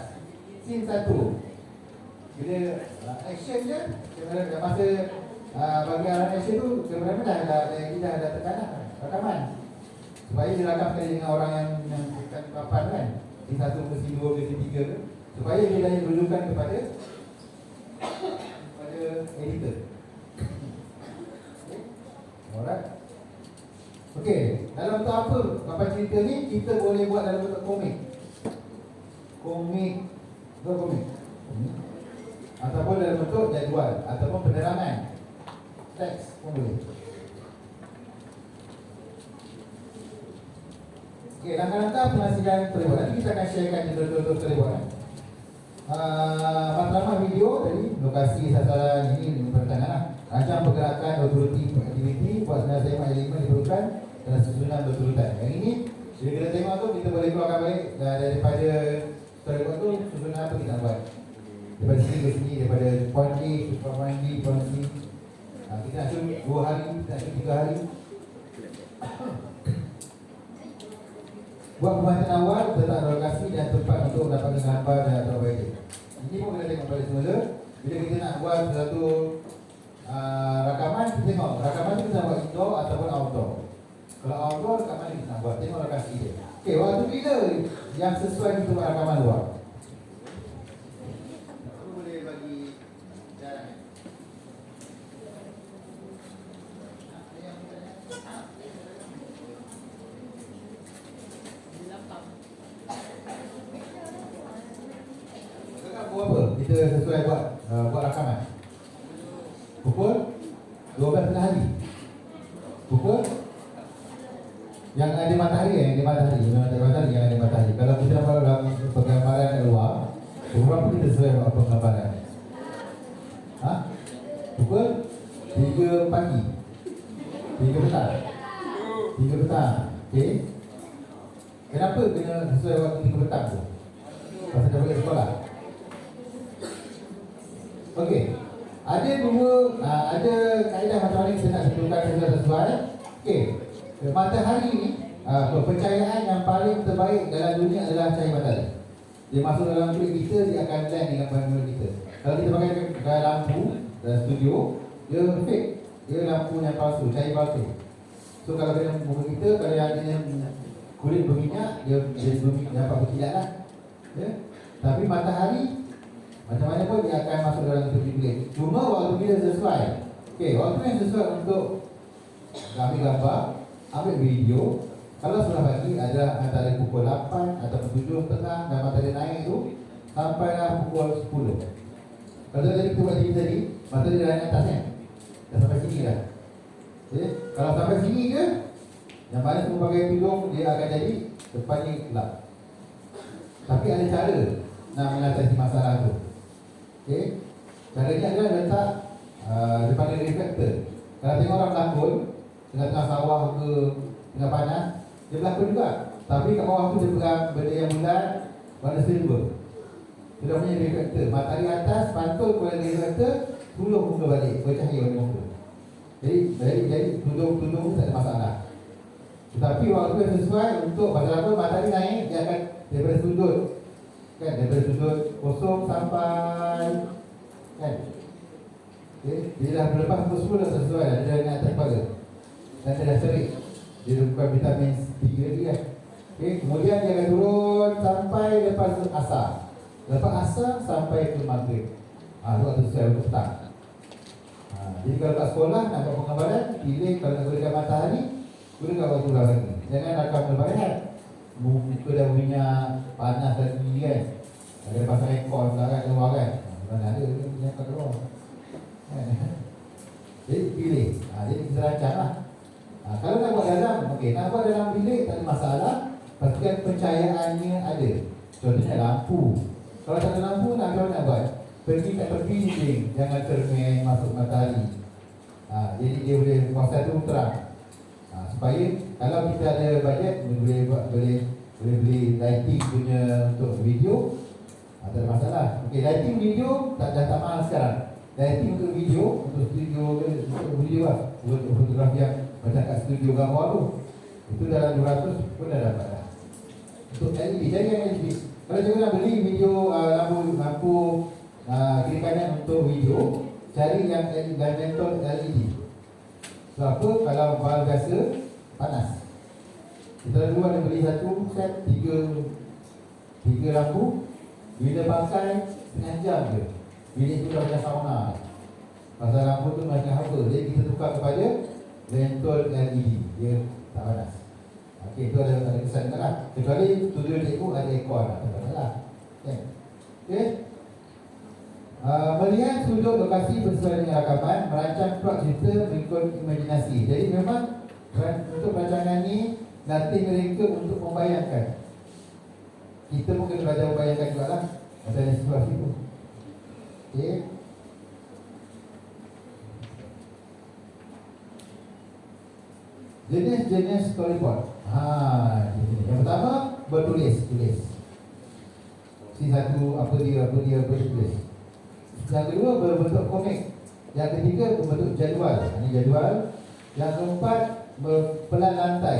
scene 1. Bila action je, kamera dah masa bagi arahan action tu, kamera dah ada tekanan rakaman supaya dia rakam sekali dengan orang yang dekat papan kan, scene 1 ke scene 2 ke scene 3 ke, supaya dia dah rujukan kepada editor. Alright. Okey, dalam bentuk apa papan cerita ni kita boleh buat dalam bentuk komik. Komik. Ataupun dalam bentuk jadual ataupun penerangan. Teks pun boleh. Okey, langkah-langkah pengasihan storyboard. Nanti kita akan sharekan contoh-contoh storyboard. Matlamat video tadi, lokasi sasaran ini perancangan lah. Rancang pergerakan otoriti aktiviti, buat sebenarnya semak elemen diperlukan dan susunan berurutan. Yang ini, bila kita tengok tu, kita boleh keluarkan balik daripada storyboard tu, susunan apa kita buat. Daripada sini ke sini, daripada point A ke point B, point C. Kita nak suruh 2 hari, kita nak suruh 3 hari. Buat pembahasan awal tentang lokasi dan tempat untuk mendapatkan gambar dan atau video. Ini pun kena tengok pada semula. Bila kita nak buat satu rakaman, kita tengok rakaman itu kita nak buat indoor ataupun outdoor. Kalau outdoor, rakaman ni kita nak buat, tengok lokasi dia. Okey, waktu bila yang sesuai untuk buat rakaman luar? Aku boleh bagi jalan. Pukul apa? Kita sesuai buat rakaman. Pukul 12 tengah hari. Pukul yang ada matahari, yang ada matahari. Kalau kita nak buat dalam penggambaran kat luar, pukul berapa kita sesuai buat penggambaran? Pukul 3 pagi, 3 petang. 3 petang. Okey. Kenapa kena sesuai waktu 3 petang tu? Pasal dah balik sekolah. Okey. Ada kaedah macam mana kita nak tentukan sesuai. Okey. Matahari ni, pencahayaan yang paling terbaik dalam dunia adalah cahaya matahari. Dia masuk dalam kulit kita, dia akan blend dengan bahan kita. Kalau kita pakai gaya lampu dalam studio, dia fake. Dia lampu yang palsu, cahaya palsu. So kalau kena muka kita, kalau yang dia kulit berminyak, dia berminyak, dapat berkilat lah. Ya? Tapi matahari macam mana pun dia akan masuk dalam kulit. Cuma waktu bila sesuai. Okey, waktu yang sesuai untuk ambil gambar, ambil video. Kalau sudah pagi adalah antara pukul 8 atau 7 petang dan matahari naik tu sampailah pukul 10. Kalau tadi kita buat tadi, matahari dah naik atas kan? Dah sampai sini dah. Okay? Kalau sampai sini je, yang mana semua pakai tudung dia akan jadi depan ni gelap. Tapi ada cara nak mengatasi masalah tu. Okey. Caranya adalah letak depan dia reflektor. Kalau tengok orang berlakon tengah sawah ke tengah panas, dia berlakon juga. Tapi kat bawah tu dia pegang benda yang bulat, warna silver. Dia dah punya reflektor. Matahari atas pantul kepada reflektor, tolong muka balik, bercahaya pada muka. Jadi tudung-tudung tak ada masalah. Tetapi waktu yang sesuai untuk pasal apa, matahari naik, dia akan daripada sudut kan, daripada sudut kosong sampai kan. Okay. Dia dah berlepas pukul 10 dah sesuai dah, dia dah naik atas kepala dan dia dah serik. Dia bukan vitamin 3 lagi kan. Okay. Kemudian dia akan turun sampai lepas asar. Lepas asar sampai ke maghrib. Tu waktu sesuai untuk petang. Jadi kalau kat sekolah nak buat penggambaran, pilih kalau nak gunakan matahari, gunakan waktu luar lagi. Jangan rakam lebaran. Muka dah minyak, panas lagi kan. Ada pasang ekor pula kan keluar kan. Mana ada minyak kat keluar. Jadi pilih. Jadi kita rancang lah. Kalau nak buat dalam, okey, nak buat dalam bilik tak ada masalah. Pastikan pencahayaannya ada. Contohnya lampu. Kalau tak ada lampu nak buat, pergi kat tepi dinding, jangan cermin masuk matahari. Jadi dia boleh kuasa tu terang. Supaya kalau kita ada bajet, boleh beli lighting punya untuk video. Tak ada masalah. Okey, lighting video dah tak mahal sekarang. Lighting untuk video, untuk studio untuk video lah, untuk fotografi yang macam kat studio gambar tu, itu dalam 200 pun dah dapat dah. Untuk LED, jadi yang LED. Kalau juga nak beli video lampu kiri kanan untuk video, cari yang dimensional LED. Sebab apa? Kalau bulb biasa panas. Kita dulu ada beli satu set 3 lampu. Bila pakai setengah jam je, bilik tu dah macam sauna. Pasal lampu tu macam apa, jadi kita tukar kepada lentol LED, dia tak panas. Okey, itu ada kesan lah. Kecuali studio cikgu ada aircon lah, tak masalah. Okey. Melihat sudut lokasi bersesuaian dengan rakaman, merancang plot cerita mengikut imajinasi. Jadi memang untuk rancangan ni nanti mereka untuk membayangkan. Kita pun kena belajar membayangkan juga lah macam situasi tu. Okey. Jenis-jenis storyboard. Yang pertama bertulis. Si satu apa dia tulis. Yang kedua berbentuk komik. Yang ketiga berbentuk jadual. Ini jadual. Yang keempat pelan lantai.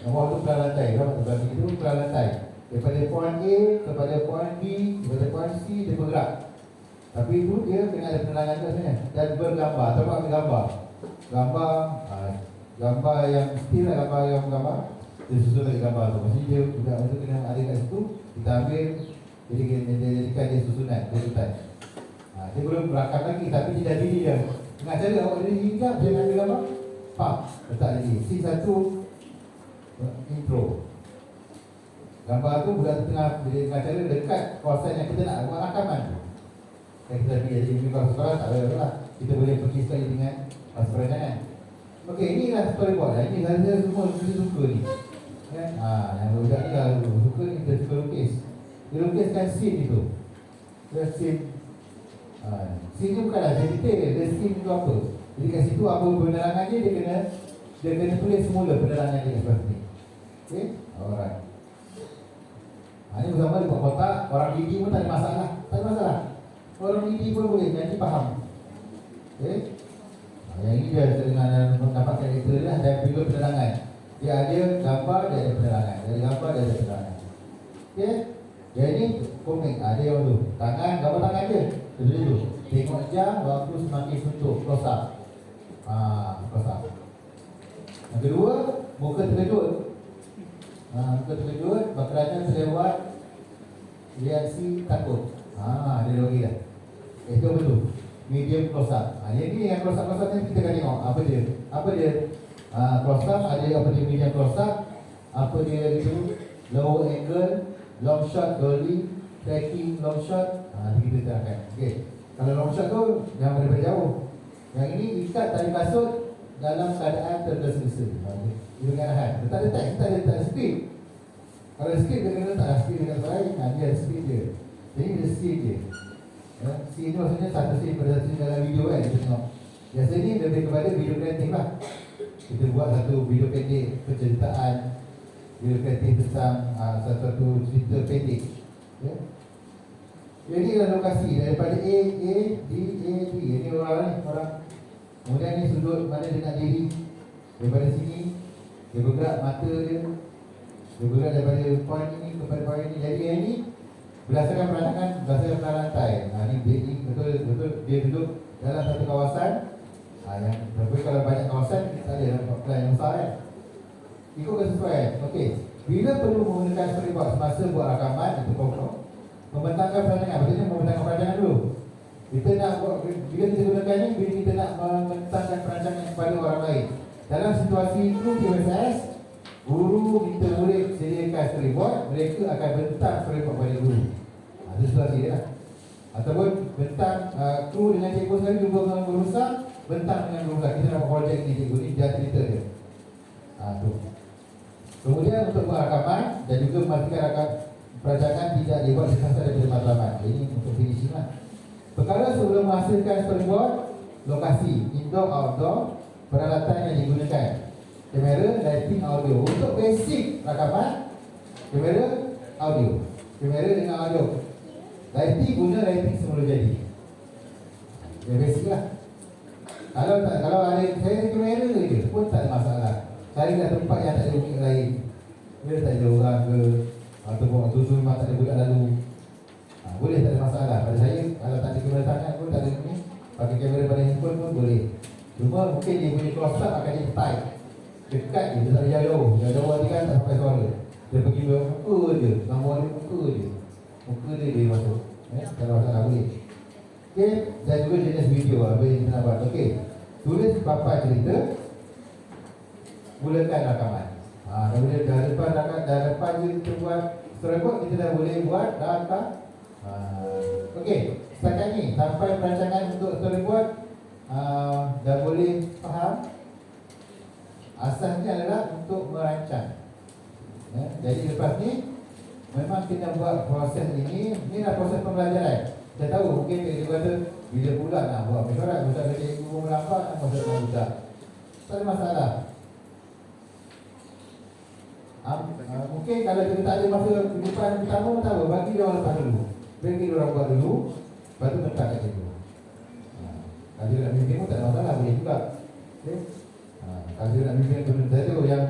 Nombor tu pelan lantai. Berapa bagi itu pelan lantai. Daripada point A kepada point B, daripada point C dia bergerak. Tapi itu dia kena ada penerangan tu sebenarnya. Dan bergambar. Coba ambil gambar. Gambar yang still lah, gambar yang gambar. Dia susun lagi gambar tu. Maksudnya dia budak itu kena ada kat situ. Kita ambil. Jadi kita jadikan dia susunan. Dia tutan. Dia belum berakam lagi. Tapi dia dah diri dia. Dengan cara awak diri hingga dia nak ambil gambar. Pak. Letak lagi. C1 intro. Gambar tu budak tu tengah dengan cara dekat kawasan yang kita nak buat rakaman. Yang kita pergi jadi kalau sekolah tak ada lah. Kita boleh pergi sekali dengan perancangan. Okey, inilah storyboard. Ini saya semua suka ni. Kan? Yang budak ni kalau suka ni kita suka lukis. Dia lukiskan scene itu. Dia scene. Scene ni bukanlah detail. Dia scene itu apa. Jadi kat situ apa penerangan dia kena tulis semula penerangan dia seperti ni. Okey? Alright. Ini bersama di kotak. Orang gigi pun tak ada masalah. Tak ada masalah. Orang gigi pun boleh. Jadi faham. Okey? Yang ini dia dengan mendapatkan itu adalah dan juga penerangan. Dia ada gambar, dia ada penerangan. Dari gambar, dia ada penerangan. Okey? Jadi komik. Ada yang tu. Tangan, gambar tangan dia. Dulu. Tengok jam, waktu semakin suntuk. Close up. Close up. Yang kedua, muka terkejut. Muka terkejut, kerana terlewat reaksi takut. Dia lagi dah. Itu betul. Medium close up. Yang ni yang close up ni kita akan tengok apa dia. Close up ada apa dia medium close up, apa dia itu low angle, long shot, dolly, tracking, long shot. Kita terangkan. Okey. Kalau long shot tu yang daripada jauh. Yang ini ikat tali kasut dalam keadaan tergesa-gesa. Dia dengan arahan. Tak ada teks, tak ada speed. Kalau speed dia kena letak speed dengan baik. Dia ada speed dia. Jadi dia speed dia. Scene ni maksudnya satu scene pada satu scene dalam video kan kita tengok. Biasanya lebih kepada video kreatif lah. Kita buat satu video pendek penceritaan, video kreatif tentang satu cerita pendek. Ini adalah lokasi daripada A, D. Ini orang. Kemudian ni sudut mana dia nak diri. Daripada sini dia bergerak mata dia. Dia bergerak daripada point ini kepada point ini. Jadi yang ini berdasarkan perancangan, berdasarkan peran lantai. Ini betul dia duduk dalam satu kawasan. Tapi kalau banyak kawasan kita ada plan yang besar kan. Ikut kesesuaian. Okey. Bila perlu menggunakan storyboard semasa buat rakaman itu pokok. Membentangkan perancangan. Maksudnya membentangkan perancangan dulu. Kita nak buat, bila kita gunakan ni, bila kita nak membentangkan perancangan kepada orang lain. Dalam situasi itu PSS, guru minta murid sediakan storyboard, mereka akan bentang storyboard pada guru. Itu situasi dia lah. Ataupun bentang kru dengan cikgu sekali jumpa dengan guru besar, bentang dengan guru besar. Kita nak buat projek ni cikgu ni, dia cerita dia. Tu. Kemudian untuk buat rakaman dan juga memastikan perancangan tidak dibuat sekasar daripada matlamat. Ini untuk finishing lah. Perkara sebelum menghasilkan storyboard, lokasi, indoor, outdoor, peralatan yang digunakan. Kamera, lighting, audio. Untuk basic rakaman, kamera, audio. Kamera dengan audio. Lighting guna lighting semula jadi. Yang basic lah. Kalau ada saya kamera je pun tak ada masalah. Carilah tempat yang tak ada unit lain. Bila tak ada orang ke ataupun tu memang tak ada budak lalu. Boleh, tak ada masalah. Pada saya kalau tak ada kamera tangan pun tak ada ni. Pakai kamera pada handphone pun boleh. Cuma mungkin dia punya close up akan jadi tight. Dekat je, dia tak ada jauh. Yang jauh nanti kan tak sampai suara. Dia pergi muka je. Nama dia muka je. Muka dia masuk. Kalau tak boleh. Okey, dan juga jenis video apa yang kita nak buat. Okey. Tulis papan cerita. Mulakan rakaman. Kemudian dah depan je kita buat storyboard, kita dah boleh buat rakam. Okey, setakat ni sampai perancangan untuk storyboard dah boleh faham. Asasnya adalah untuk merancang. Jadi lepas ni memang kita buat proses ini adalah proses pembelajaran. Kita tahu mungkin dia kata bila pula nak buat mesyuarat, budak kerja ibu melambat nak masuk dengan budak. Tak ada masalah. Mungkin kalau kita tak ada masa depan pertama, tahu bagi dia orang lepas dulu. Bagi dia orang buat dulu, lepas tu letak kat situ. Kalau dia nak bimbing pun tak ada masalah, boleh juga. Okay? Kalau dia nak bimbing belum tentu yang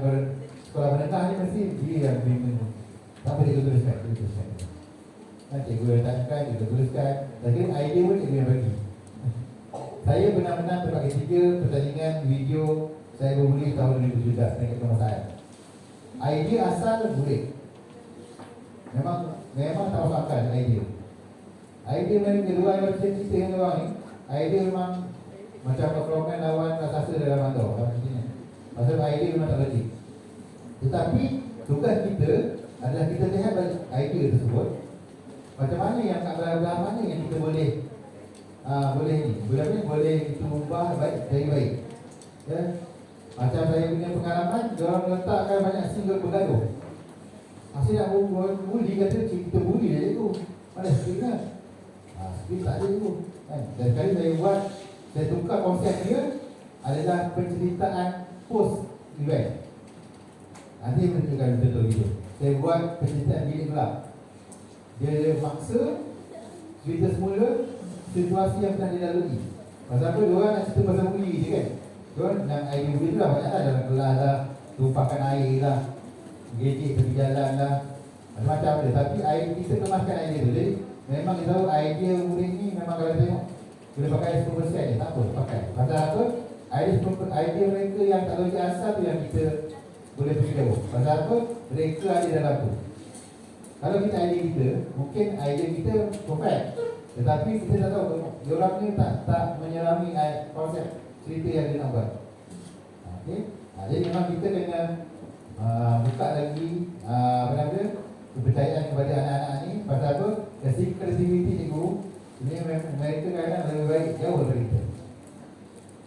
sekolah menengah ni mesti dia yang bimbing. Tak boleh tuliskan. Cikgu letakkan, cikgu tuliskan. Tapi idea pun cikgu yang bagi. Saya pernah menang tempat ketiga pertandingan video saya berbuli tahun 2017 dekat kemasaan. Idea asal boleh. Memang tak masuk akal idea. Idea mereka kedua yang cerita yang orang ni, idea memang macam performan lawan raksasa dalam mandor. Pasal idea memang tak logik. Tetapi tugas kita adalah kita lihat idea tersebut. Macam mana yang kat belah mana yang kita boleh boleh kita ubah baik dari baik. Ya. Macam saya punya pengalaman, diorang letakkan banyak single bergaduh. Asyik nak bully, kata kita bully dia tu. Mana skrip kan? Skrip tak ada tu. Dan sekali saya tukar konsep dia adalah penceritaan post event. Nanti menunjukkan betul gitu. Saya buat penceritaan bilik gelap. Dia maksa cerita semula situasi yang pernah dilalui. Pasal apa? Diorang nak cerita pasal bully je kan. Diorang nak idea bully tu lah banyak lah. Dalam kelas lah, tumpahkan air lah, gejek tepi jalan lah, macam-macam dia. Tapi kita kemaskan idea tu. Jadi memang kita tahu idea murid ni memang kalau tengok boleh pakai 10% je, tak apa, pakai. Pasal apa? Idea mereka yang tak logik asal tu yang kita boleh pergi jauh. Pasal apa? Mereka ada dalam tu. Kalau kita idea kita, mungkin idea kita perfect. Tetapi kita tak tahu, diorang ni tak menyelami konsep cerita yang dia nak buat. Okay? Jadi memang kita kena buka lagi kepercayaan kepada anak-anak ni. Pasal apa? Kreativiti cikgu ini mereka kadang lebih baik jauh daripada kita.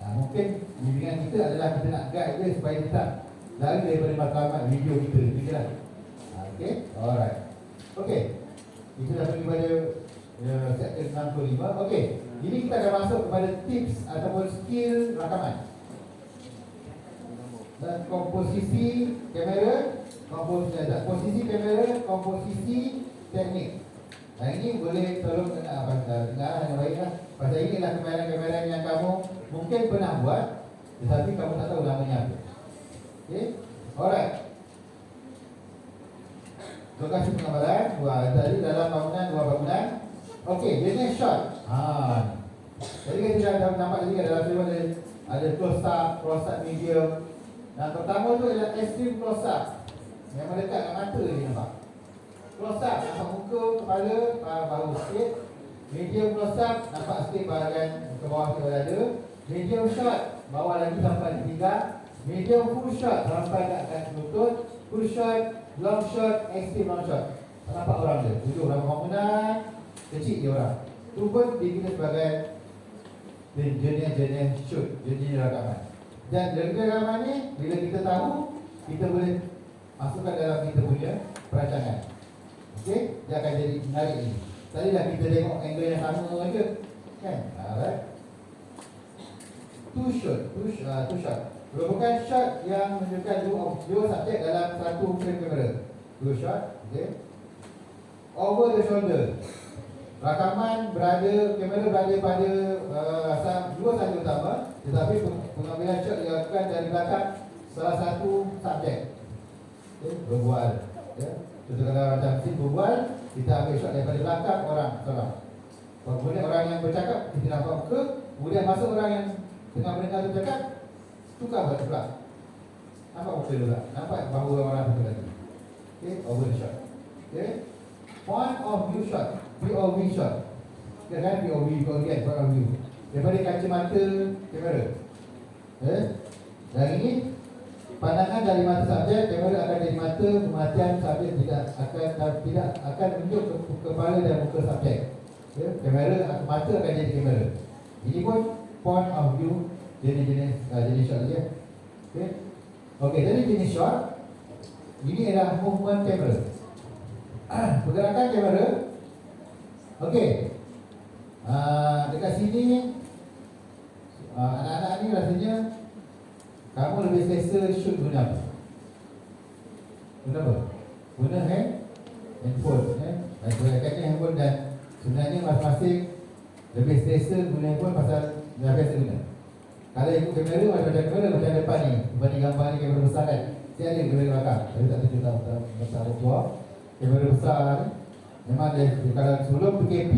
Mungkin bimbingan kita adalah kita nak guide dia supaya dia tak lari daripada matlamat video kita. Begitulah. Okay? Alright. Okay. Kita dah pergi pada sektor 65. Okay. Ini kita akan masuk kepada tips ataupun skill rakaman. Dan komposisi kamera, posisi kamera, komposisi teknik. Ini boleh tolong dengar yang baik lah. Pasal ini adalah kamera-kamera yang kamu mungkin pernah buat, tetapi kamu tak tahu namanya apa. Okay? Alright. Lokasi penggambaran tadi dalam bangunan, dua bangunan. Okey, jenis shot. Jadi kita dah nampak tadi dalam film ada close up medium. Yang pertama tu adalah extreme close up. Yang mendekat kat mata ni nampak. Close up nampak muka, kepala, bahu sikit. Medium close up nampak sikit bahagian ke bawah ke dada. Medium shot bawah lagi sampai di pinggang. Medium full shot sampai kat atas lutut. Full shot, long shot, extreme long shot. Nampak orang dia. Duduk dalam bangunan, kecil dia orang. Tu pun dikira sebagai jenis shoot, jenis rakaman. Dan jenis rakaman ni bila kita tahu, kita boleh masukkan dalam kita punya perancangan. Okey, dia akan jadi menarik ni. Tadi dah kita tengok angle yang sama aja, kan? Alright. Two shot. Merupakan shot yang menunjukkan dua subjek dalam satu frame kamera. Two shot, okey. Over the shoulder. Rakaman kamera berada pada dua sahaja utama, tetapi pengambilan shot dilakukan dari belakang salah satu subjek. Okay, berbual. Ya. Contoh kalau macam scene berbual, kita ambil shot daripada belakang orang seorang. Kemudian orang yang bercakap, kita nampak muka. Kemudian masuk orang yang tengah mendengar tu cakap, tukar balik pula. Nampak muka dia pula. Nampak bahu orang tu lagi. Okay, over the shot. Okay. Point of view shot. POV shot. Ya kan, POV point of view. Daripada kacamata kamera. Okay. Dan ini pandangan dari mata subjek, kamera akan dari mata, perhatian subjek tidak akan menunjuk ke kepala dan muka subjek. Okay. Kamera, mata akan jadi kamera. Ini pun point of view jenis shot dia. Okay. Okey, jadi jenis shot ini adalah movement kamera. Pergerakan kamera. Okey. Dekat sini anak-anak ni rasanya kamu lebih selesa shoot guna apa? Guna apa? Guna handphone. Pergerakannya handphone dan sebenarnya masing-masing lebih selesa guna handphone pasal Dah biasa guna. Kalau ikut kamera macam kamera macam depan ni. Berbanding gambar ni kamera besar kan. Saya ada kamera belakang. Saya tak tunjuk tahu besar tua. Kamera besar ni memang dia, kalau sebelum PKP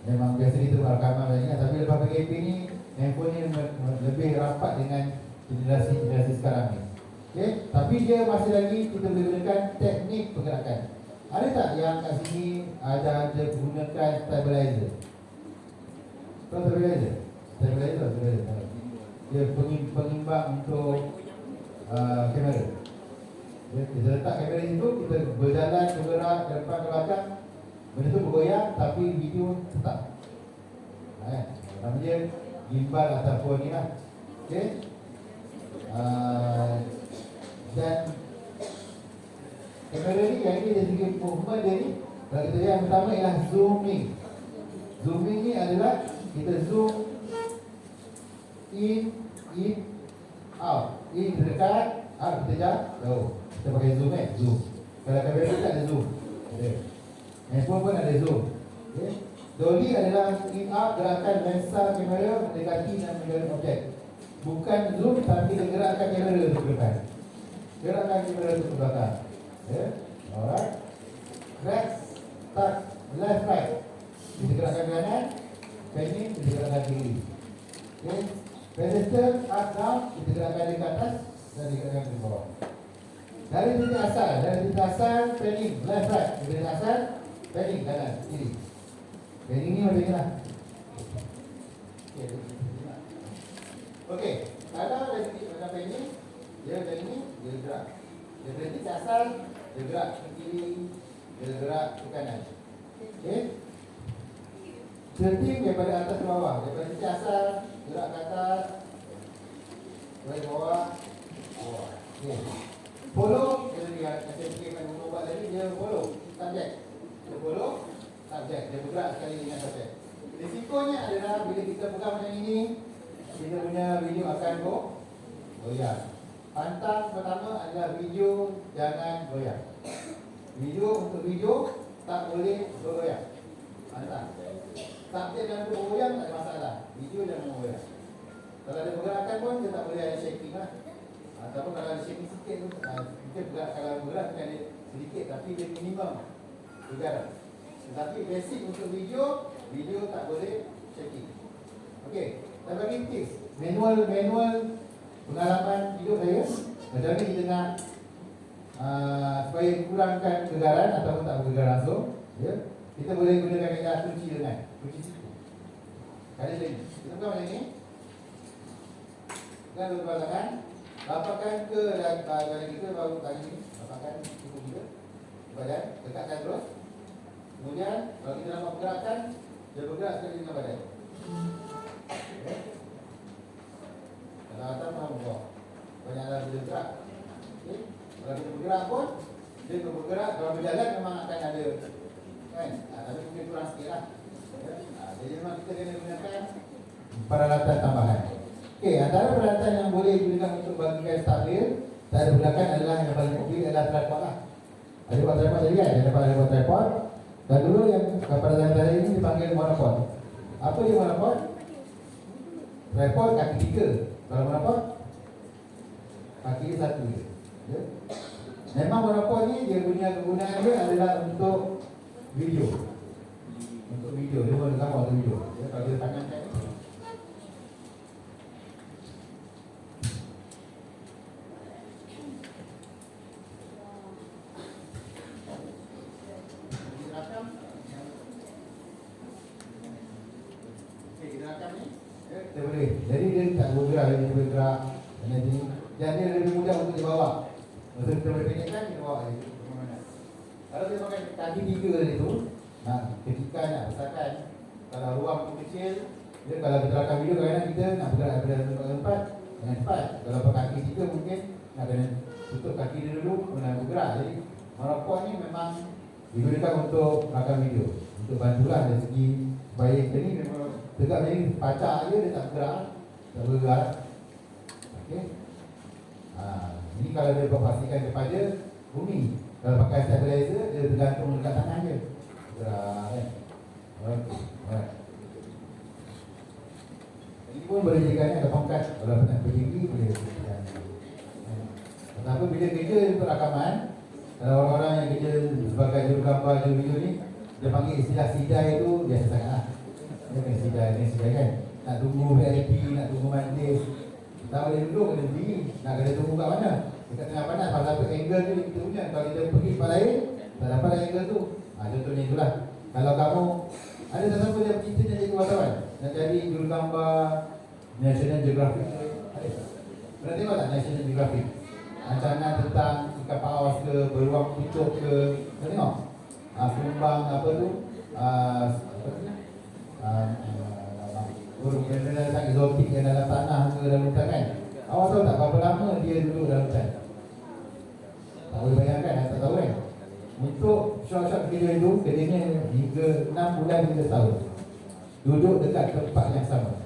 memang biasa kita buat rakaman macam ni. Tapi lepas PKP ni handphone ni lebih rapat dengan generasi sekarang ni. Okay? Tapi dia masih lagi kita boleh gunakan teknik pergerakan. Ada tak yang kat sini ada gunakan stabilizer? Tahu stabilizer? Stabilizer. Dia pengimbang untuk kamera. Kita letak kamera itu, kita berjalan, bergerak ke depan ke belakang, benda tu bergoyang tapi video tetap. Nama dia gimbal ataupun ni lah. Okay? Dan kamera ni yang ni dari segi movement dia ni, kalau kita lihat yang pertama ialah zooming. Zooming ni adalah kita zoom in, out. In dekat, out kita jauh. Kita pakai zoom zoom. Kalau kamera ni tak ada zoom. Handphone pun ada zoom. Okay? Dolly adalah in out, gerakan lensa kamera mendekati dan mengenai objek. Bukan zoom tapi dia gerakkan kamera itu ke depan. Gerakkan kamera itu ke belakang. Okay? Alright. Back, start, left, right. Kita gerakkan kanan, panning, kita gerakkan kiri. Okay? Pedestal, up, down, kita gerakkan di atas dan digerakkan di bawah. Dari titik asal, panning, left, right. Dari titik asal, panning, kanan, kiri. Panning ni macam ni lah. Okey, kalau dari titik macam panning, dia dari ni, dia gerak. Dia dari titik asal, dia gerak ke kiri, dia gerak ke kanan. Okey. Setting daripada atas ke bawah. Daripada titik asal, gerak ke atas, dari bawah, bawah. Okey. Follow, dia lihat macam kita main ubat tadi, dia follow subjek. Dia follow subjek, dia bergerak sekali dengan subjek. Risikonya adalah bila kita pegang macam ini, kita punya video akan goyang. Pantang pertama adalah video jangan goyang. Untuk video tak boleh bergoyang. Pantang. Subjek yang bergoyang tak ada masalah. Video jangan goyang. Kalau ada pergerakan pun dia tak boleh ada shaking lah. Ataupun kalau ada shaking sikit tu, mungkin kalau bergerak mungkin ada sedikit tapi dia minimum bergerak. Tetapi basic untuk video tak boleh shaking. Okey, saya bagi tips. Manual pengalaman hidup saya. Macam ni kita nak supaya kurangkan kegaran ataupun tak bergegar langsung, ya. Kita boleh gunakan kaedah kunci siku. Kali lagi. Kita buka macam ni. Kan berbalakan. Lapakkan ke badan kita baru tadi ni. Lapakkan siku kita. Badan, dekatkan terus. Kemudian kalau kita nak pergerakan, dia bergerak sekali dengan badan. Okay. Kalau atas mahu bawah. Banyaklah dia bergerak. Okay. Kalau kita bergerak pun, dia bergerak. Kalau berjalan memang akan ada, kan? Tapi mungkin kurang sikit lah. Jadi memang kita kena gunakan peralatan tambahan. Okey, antara peralatan yang boleh digunakan untuk bagikan stabil tak ada belakang adalah yang paling popular adalah tripod lah. Ada buat tripod tadi kan? Ada buat tripod. Dan dulu yang pada zaman tadi ini dipanggil monopod. Apa dia monopod? Tripod kaki 3. Kalau monopod kaki 1 je. Ya? Memang monopod ni dia punya kegunaan dia adalah untuk video. Untuk video, dia boleh gambar untuk video. Ya, kalau dia tangan kan. Dia boleh. Jadi dia tak bergerak, dia boleh gerak dan dia lebih mudah untuk dibawa. Masa kita boleh pendekkan, kita bawa dia ke mana. Kalau dia pakai kaki 3 tadi tu, ketika nak besarkan, kalau ruang tu kecil, dia kalau kita rakam video kadang-kadang kita nak bergerak daripada tempat dengan cepat. Kalau pakai kaki 3 mungkin nak kena tutup kaki dia dulu, kemudian bergerak. Jadi monopod ni memang digunakan untuk rakam video, untuk bantulah dari segi supaya kita ni memang tegak ni pacak je, dia tak bergerak. Okey. Ini kalau dia pastikan kepada bumi. Kalau pakai stabilizer, dia tergantung dekat tangan je. Gerak kan. Okey. Alright. Ini pun boleh jadikan ada pangkat. Kalau nak berdiri boleh jadikan. Tetapi bila kerja untuk rakaman, kalau orang-orang yang kerja sebagai jurugambar, juru video ni, dia panggil istilah sidai tu biasa sangat lah. Dia panggil sidai kan. Nak tunggu VIP, nak tunggu majlis, tak boleh duduk, kena berdiri. Nak kena tunggu kat mana? Dekat tengah panas, pasal tu angle tu kita punya. Kalau kita pergi tempat lain, tak dapat angle tu. Contohnya itulah. Kalau kamu, ada siapa yang bercinta nak jadi wartawan? Nak jadi jurugambar National Geographic? Ada tak? Pernah tengok tak National Geographic? Rancangan tentang ikan paus ke, beruang kutub ke, pernah tengok? Kumbang apa tu? Burung benda tentang eksotik yang dalam tanah ke dalam hutan kan? Awak tahu tak berapa lama dia duduk dalam hutan? Tak boleh bayangkan, tak tahu kan? Untuk short-short video itu, kedainya hingga 6 bulan hingga tahun duduk dekat tempat yang sama.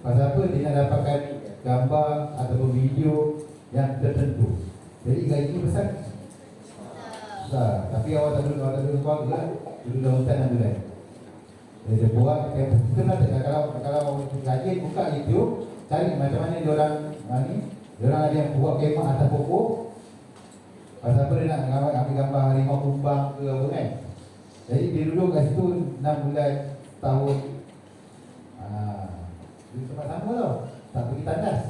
Pasal apa? Dia nak dapatkan gambar ataupun video yang tertentu. Jadi gaji besar? Besar. Tapi awak tak duduk sekolah juga, duduk dalam hutan 6 bulan. Dia buat, kita nak tengok kalau rajin buka YouTube, cari macam mana diorang diorang ada yang buat kemah atas pokok. Pasal apa dia nak ambil gambar harimau kumbang ke apa kan. Jadi dia duduk kat situ 6 bulan, tahun. Di tempat sama tau, tak pergi tandas.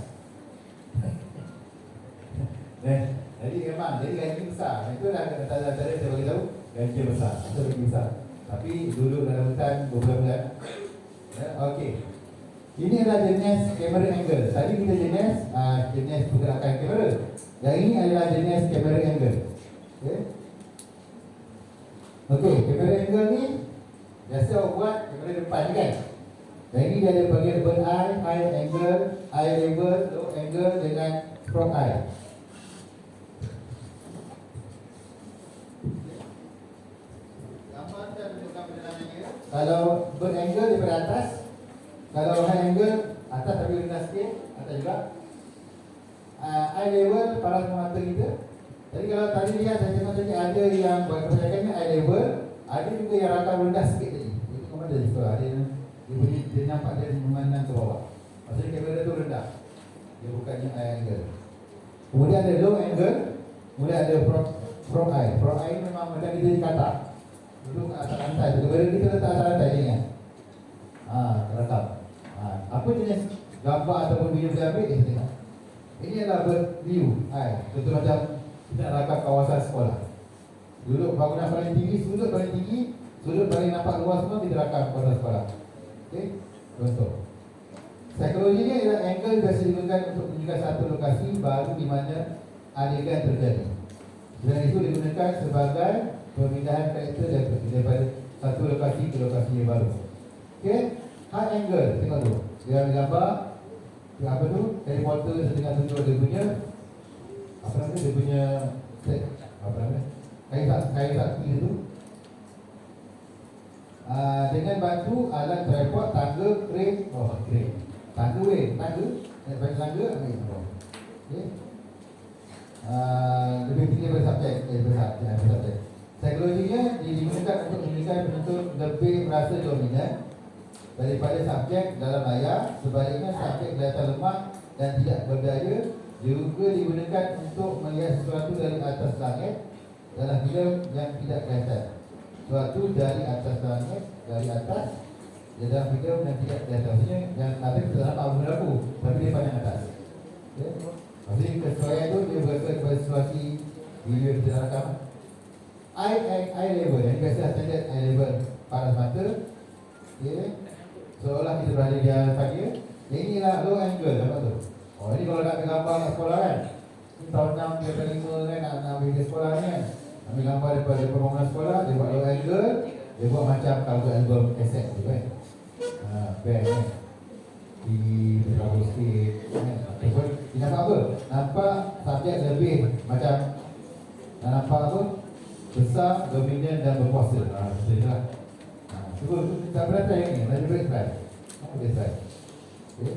Jadi memang, jadi gaji besar. Itu dah kata-kata saya beritahu, gaji besar, itu gaji besar. Tapi duduk dalam hutan beberapa bulan. Okey. Ini adalah jenis kamera angle. Tadi kita jenis pergerakan kamera. Yang ini adalah jenis kamera angle. Okey, kamera angle ni biasa orang buat kamera depan ni kan. Yang ini dia ada bahagian bird eye, high angle, eye level, low angle dengan front eye. Kalau bird angle daripada atas, kalau high angle atas tapi rendah sikit, atas juga. Eye level paras mata kita. Jadi kalau tadi lihat saya tengok tadi ada yang buat kebanyakannya eye level, ada juga yang rakam rendah sikit tadi. Itu kemana dia sekolah? Dia nampak dia memandang ke bawah. Maksudnya kamera tu rendah. Dia bukannya eye angle. Kemudian ada low angle, kemudian ada front eye. Front eye ni memang macam kita di katak. Duduk atas lantai, kamera kita letak atas lantai ni kan. Rekam. Apa jenis gambar ataupun video kita ambil, kita tengok. Ini adalah bird view. Contoh macam kita nak rakam kawasan sekolah. Duduk bangunan paling tinggi, sudut paling nampak luas semua kita rakam kawasan sekolah. Okey, contoh. Psikologinya ialah angle biasa digunakan untuk menunjukkan satu lokasi baru di mana adegan terjadi. Dan itu digunakan sebagai pemindahan karakter daripada satu lokasi ke lokasi yang baru. Okey, high angle, tengok tu. Dia ambil gambar, apa tu? Teleporter setengah tunjuk dia punya apa nama dia punya apa nama? Kain sakti tu. Dengan bantu alat tripod, tangga, crane, tangga ambil gambar. Okey. Lebih tinggi daripada subjek, Psikologinya digunakan untuk menunjukkan penonton lebih merasa dominan daripada subjek dalam layar. Sebaliknya, subjek kelihatan lemah dan tidak berdaya. Juga digunakan untuk melihat sesuatu dari atas langit dalam filem yang tidak kelihatan. Sesuatu dari atas langit, dari atas dalam filem yang tidak kelihatan. Maksudnya yang ada kita nampak benda-benda tapi dia pandang atas. Okay? Maksudnya kesesuaian itu dia berasal kepada situasi video kita rakam. Eye level, yang biasa standard eye level paras mata. Okay. Seolah kita berada di hadapan dia. Inilah low angle, nampak tu. Ini kalau nak ambil gambar kat sekolah kan. Ini tahun 6, dia 5 kan, nak ambil ke sekolah ni kan. Ambil gambar daripada pembangunan sekolah, dia buat low angle. Dia buat macam kalau album kaset tu kan. Band kan. Di berapa sikit kan. Dia nampak apa? Nampak subjek lebih macam nampak apa? Besar, dominan dan berkuasa. Betul lah. Cuba tak pernah try yang ni. Nanti boleh try. Boleh try. Okay.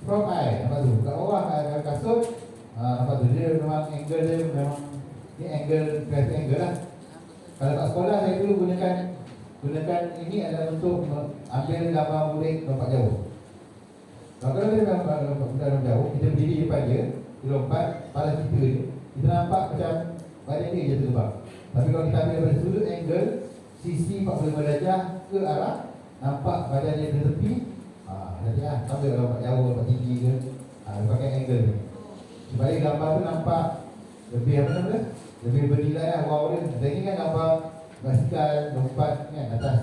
From eye, nampak tu. Kat bawah kasut, nampak tu. Dia memang angle dia memang ni angle, graphic angle lah. Kalau kat sekolah saya dulu gunakan ini adalah untuk ambil gambar murid nampak jauh. Kalau kita dalam jauh, kita berdiri depan dia, dia lompat, kepala kita dia, kita nampak macam badan dia je terbang. Tapi kalau kita ambil daripada sudut angle sisi 45 darjah ke arah, nampak badan dia dari tepi. Nanti sambil kalau lompat jauh, lompat tinggi ke, dia pakai angle ni supaya gambar tu nampak lebih apa nama dia? Lebih bernilai wow dia. Dan ini kan gambar basikal lompat kan atas,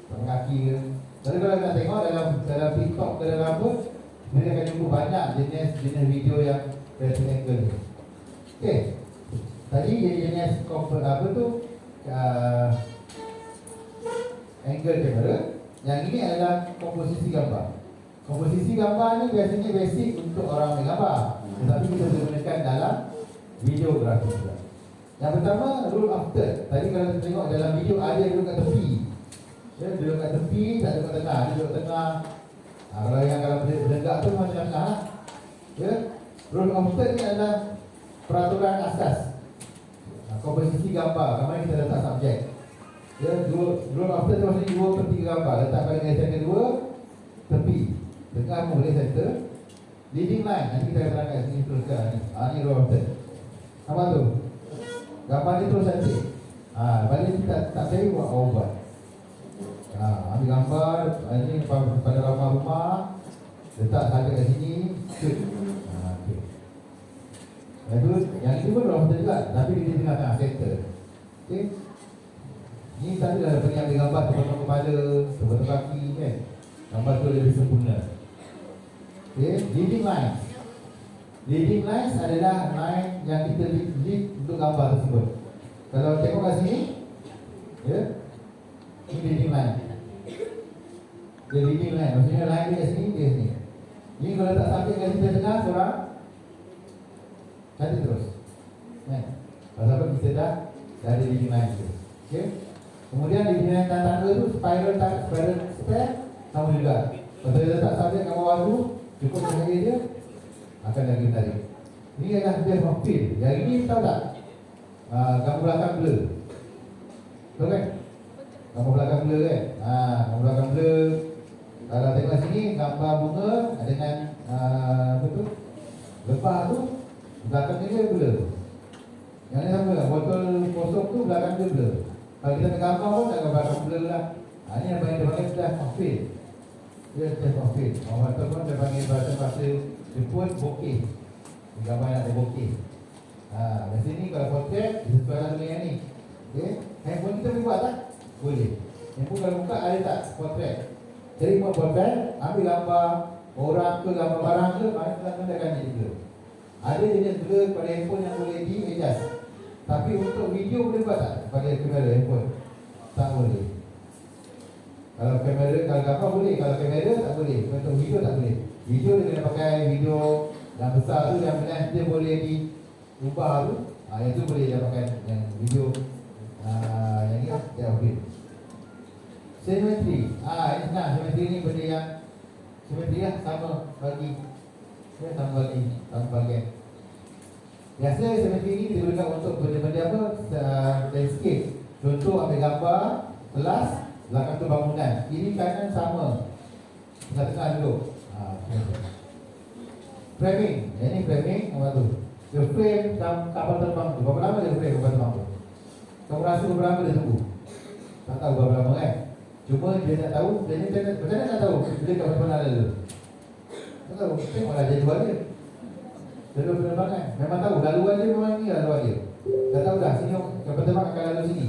pakai kaki ke. Jadi kalau nak tengok dalam TikTok ke dalam apa, kita akan jumpa banyak jenis video yang dari angle ni. Okey. Tadi jenis apa tu? Angle kamera. Yang ini adalah komposisi gambar. Komposisi gambar ni biasanya basic untuk orang ambil gambar, tetapi kita boleh gunakan dalam videografi juga. Yang pertama, rule of third. Tadi kalau kita tengok dalam video ada duduk kat tepi. Dia duduk kat tepi, tak duduk kat tengah. Dia duduk tengah. Kalau yang kalau berdenggak tu macam tengah. Ya. Rule of third ni adalah peraturan asas. Komposisi gambar. Kemarin kita letak subjek. Ya, rule of third tu maksudnya 2/3 gambar. Letak pada garisan kedua, tepi. Tengah pun boleh center. Leading line. Nanti kita akan terangkan sini teruskan ni. Ni rule of third. Apa tu? Gambar ni terus cantik. Balik kita tak cari buat ubat. Ambil gambar ini pada rumah-rumah, letak target kat sini, shoot. Okay. Yang itu pun rule juga, tapi di tengah-tengah center. Okey. Ni tadi dah pergi ambil gambar tepatkan kepala, tepatkan kaki kan. Gambar tu lebih sempurna. Okey, leading lines. Leading lines adalah line yang kita lead untuk gambar tersebut. Kalau tengok kat sini, ya, ini leading line. Dia leading line, maksudnya line dia kat sini, dia sini. Ini kalau tak sampai kat sini tengah, seorang cantik terus. Pasal kita dah ada leading line tu. Okay. Kemudian leading line tanda tu spiral spare sama juga. Kalau dia letak subjek kat bawah tu, cukup cahaya dia akan lagi menarik. Ini adalah depth of field. Yang ini tahu tak? Gambar belakang blur. Tahu kan? Gambar belakang blur kan? Gambar belakang blur. Kalau tengok sini gambar bunga dengan apa tu? Lebah tu belakang dia blur. Yang ni sama lah. Botol kosong tu belakang dia blur. Kalau kita nak gambar pun tak gambar belakang blur lah. Ini yang dia panggil depth of field. Dia depth of field. Orang pun dia panggil bahasa Jepun bokeh. Gambar yang ada bokeh. Di sini kalau portrait disesuaikan dengan yang ni. Okey, handphone kita boleh buat tak? Boleh. Handphone kalau buka ada tak portrait? Jadi buat portrait, ambil gambar orang ke gambar barang ke, mana dia akan jadi blur. Ada jenis blur pada handphone yang boleh di adjust. Tapi untuk video boleh buat tak pada kamera handphone? Tak boleh. Kalau kamera, kalau gambar boleh, kalau kamera tak boleh. Untuk video tak boleh. Video dia kena pakai video yang besar tu yang benar dia boleh diubah tu. Yang tu boleh dia pakai yang video yang ni dia okey. Symmetry. Ini senang. Symmetry ni benda yang symmetry lah, sama bagi sama bagian. Biasa symmetry ni digunakan untuk benda-benda apa? Landscape. Contoh ambil gambar kelas, belakang tu bangunan. Kiri kanan sama. Tengah-tengah duduk. Framing. Yang ni framing apa tu? Dia frame kapal terbang tu. Berapa lama dia frame kapal terbang tu? Kamu rasa berapa lama dia tunggu? Tak tahu berapa lama kan? Cuma dia nak tahu, dia ni macam mana nak tahu bila kapal terbang ada dulu? Tak tahu, tengoklah jadual dia. Jadual penerbangan. Memang tahu, laluan dia memang ni laluan dia. Dah tahu dah, sini kapal terbang akan lalu sini.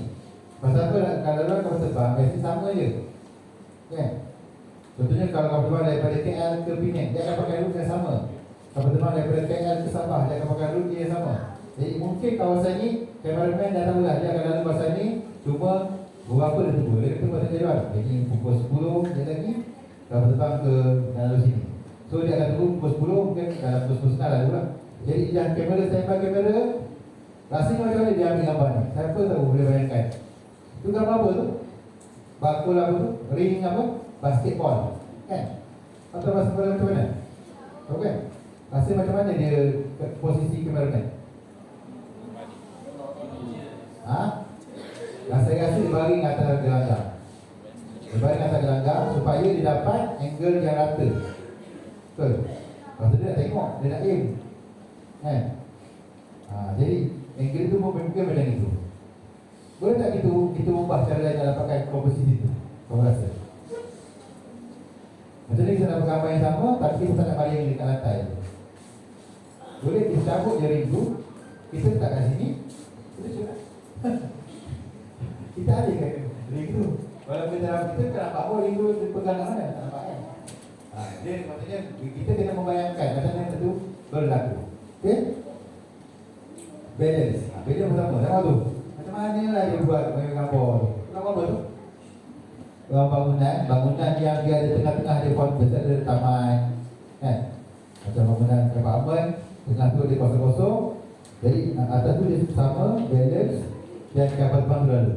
Pasal apa kalau laluan kapal terbang, biasa sama je. Kan? Contohnya kalau kapal terbang daripada KL ke Penang, dia akan pakai rute yang sama. Kapal terbang daripada KL ke Sabah, dia akan pakai rute yang sama. Jadi mungkin kawasan ni, kameraman dah tahu lah dia akan lalu kawasan ni. Cuma berapa dia tunggu? Dia tunggu pada jadual. Jadi pukul 10 dia lagi kapal terbang ke lalu sini. So dia akan tunggu pukul 10, mungkin dalam pukul 10 lalu lah. Jadi yang kamera, standby kamera, rasanya macam mana dia ambil gambar ni? Siapa tahu boleh bayangkan? Itu gambar apa tu? Bakul apa tu? Ring apa? Basketball. Kan? Atau basketball macam mana? Tahu kan? Rasa macam mana dia posisi kamera kan? Rasa-rasa dia baring atas gelanggang. Dia baring atas gelanggang supaya dia dapat angle yang rata. Betul. Lepas tu dia nak tengok, dia nak aim. Kan? Jadi angle tu mungkin macam itu. Boleh tak kita ubah cara lain dalam pakai komposisi itu? Kau rasa? Macam ni kita nak gambar yang sama, tapi kita tak nak baring dekat lantai. Boleh kita cabut jaring tu, kita letak kat sini, kita surat. Kita alihkan ring tu. Kalau kita dalam kita tak nampak pun ring tu pegang kat mana, tak nampak kan? Dia maksudnya kita kena membayangkan macam mana tu berlaku. Okey? Balance. Balance sama tu. Macam mana lah dia buat bagi gambar tu? Gambar apa tu? Bangunan yang dia ada tengah-tengah dia ada taman, kan? Macam bangunan apartment, tengah tu dia kosong-kosong. Jadi atas tu dia sama, balance dan kapal terbang lalu.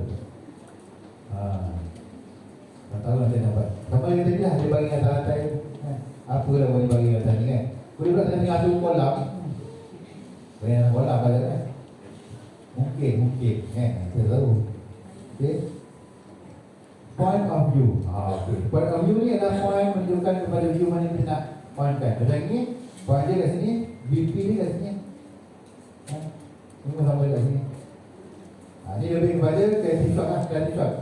Tak tahu lah dia nak buat. Sama yang tadi lah, dia bagi atas lantai, kan? Apa lah boleh bagi atas ni, kan? Boleh pula tengah tu kolam. Bayang kolam pada, kan? Mungkin, kan? Kita tahu. Okay? Point of view. Point of view ni adalah point menunjukkan kepada view mana kita nak pointkan. Macam ni, point dia kat sini, BP ni kat sini. Semua sama kat sini. Ni lebih kepada creative shot lah, creative shot.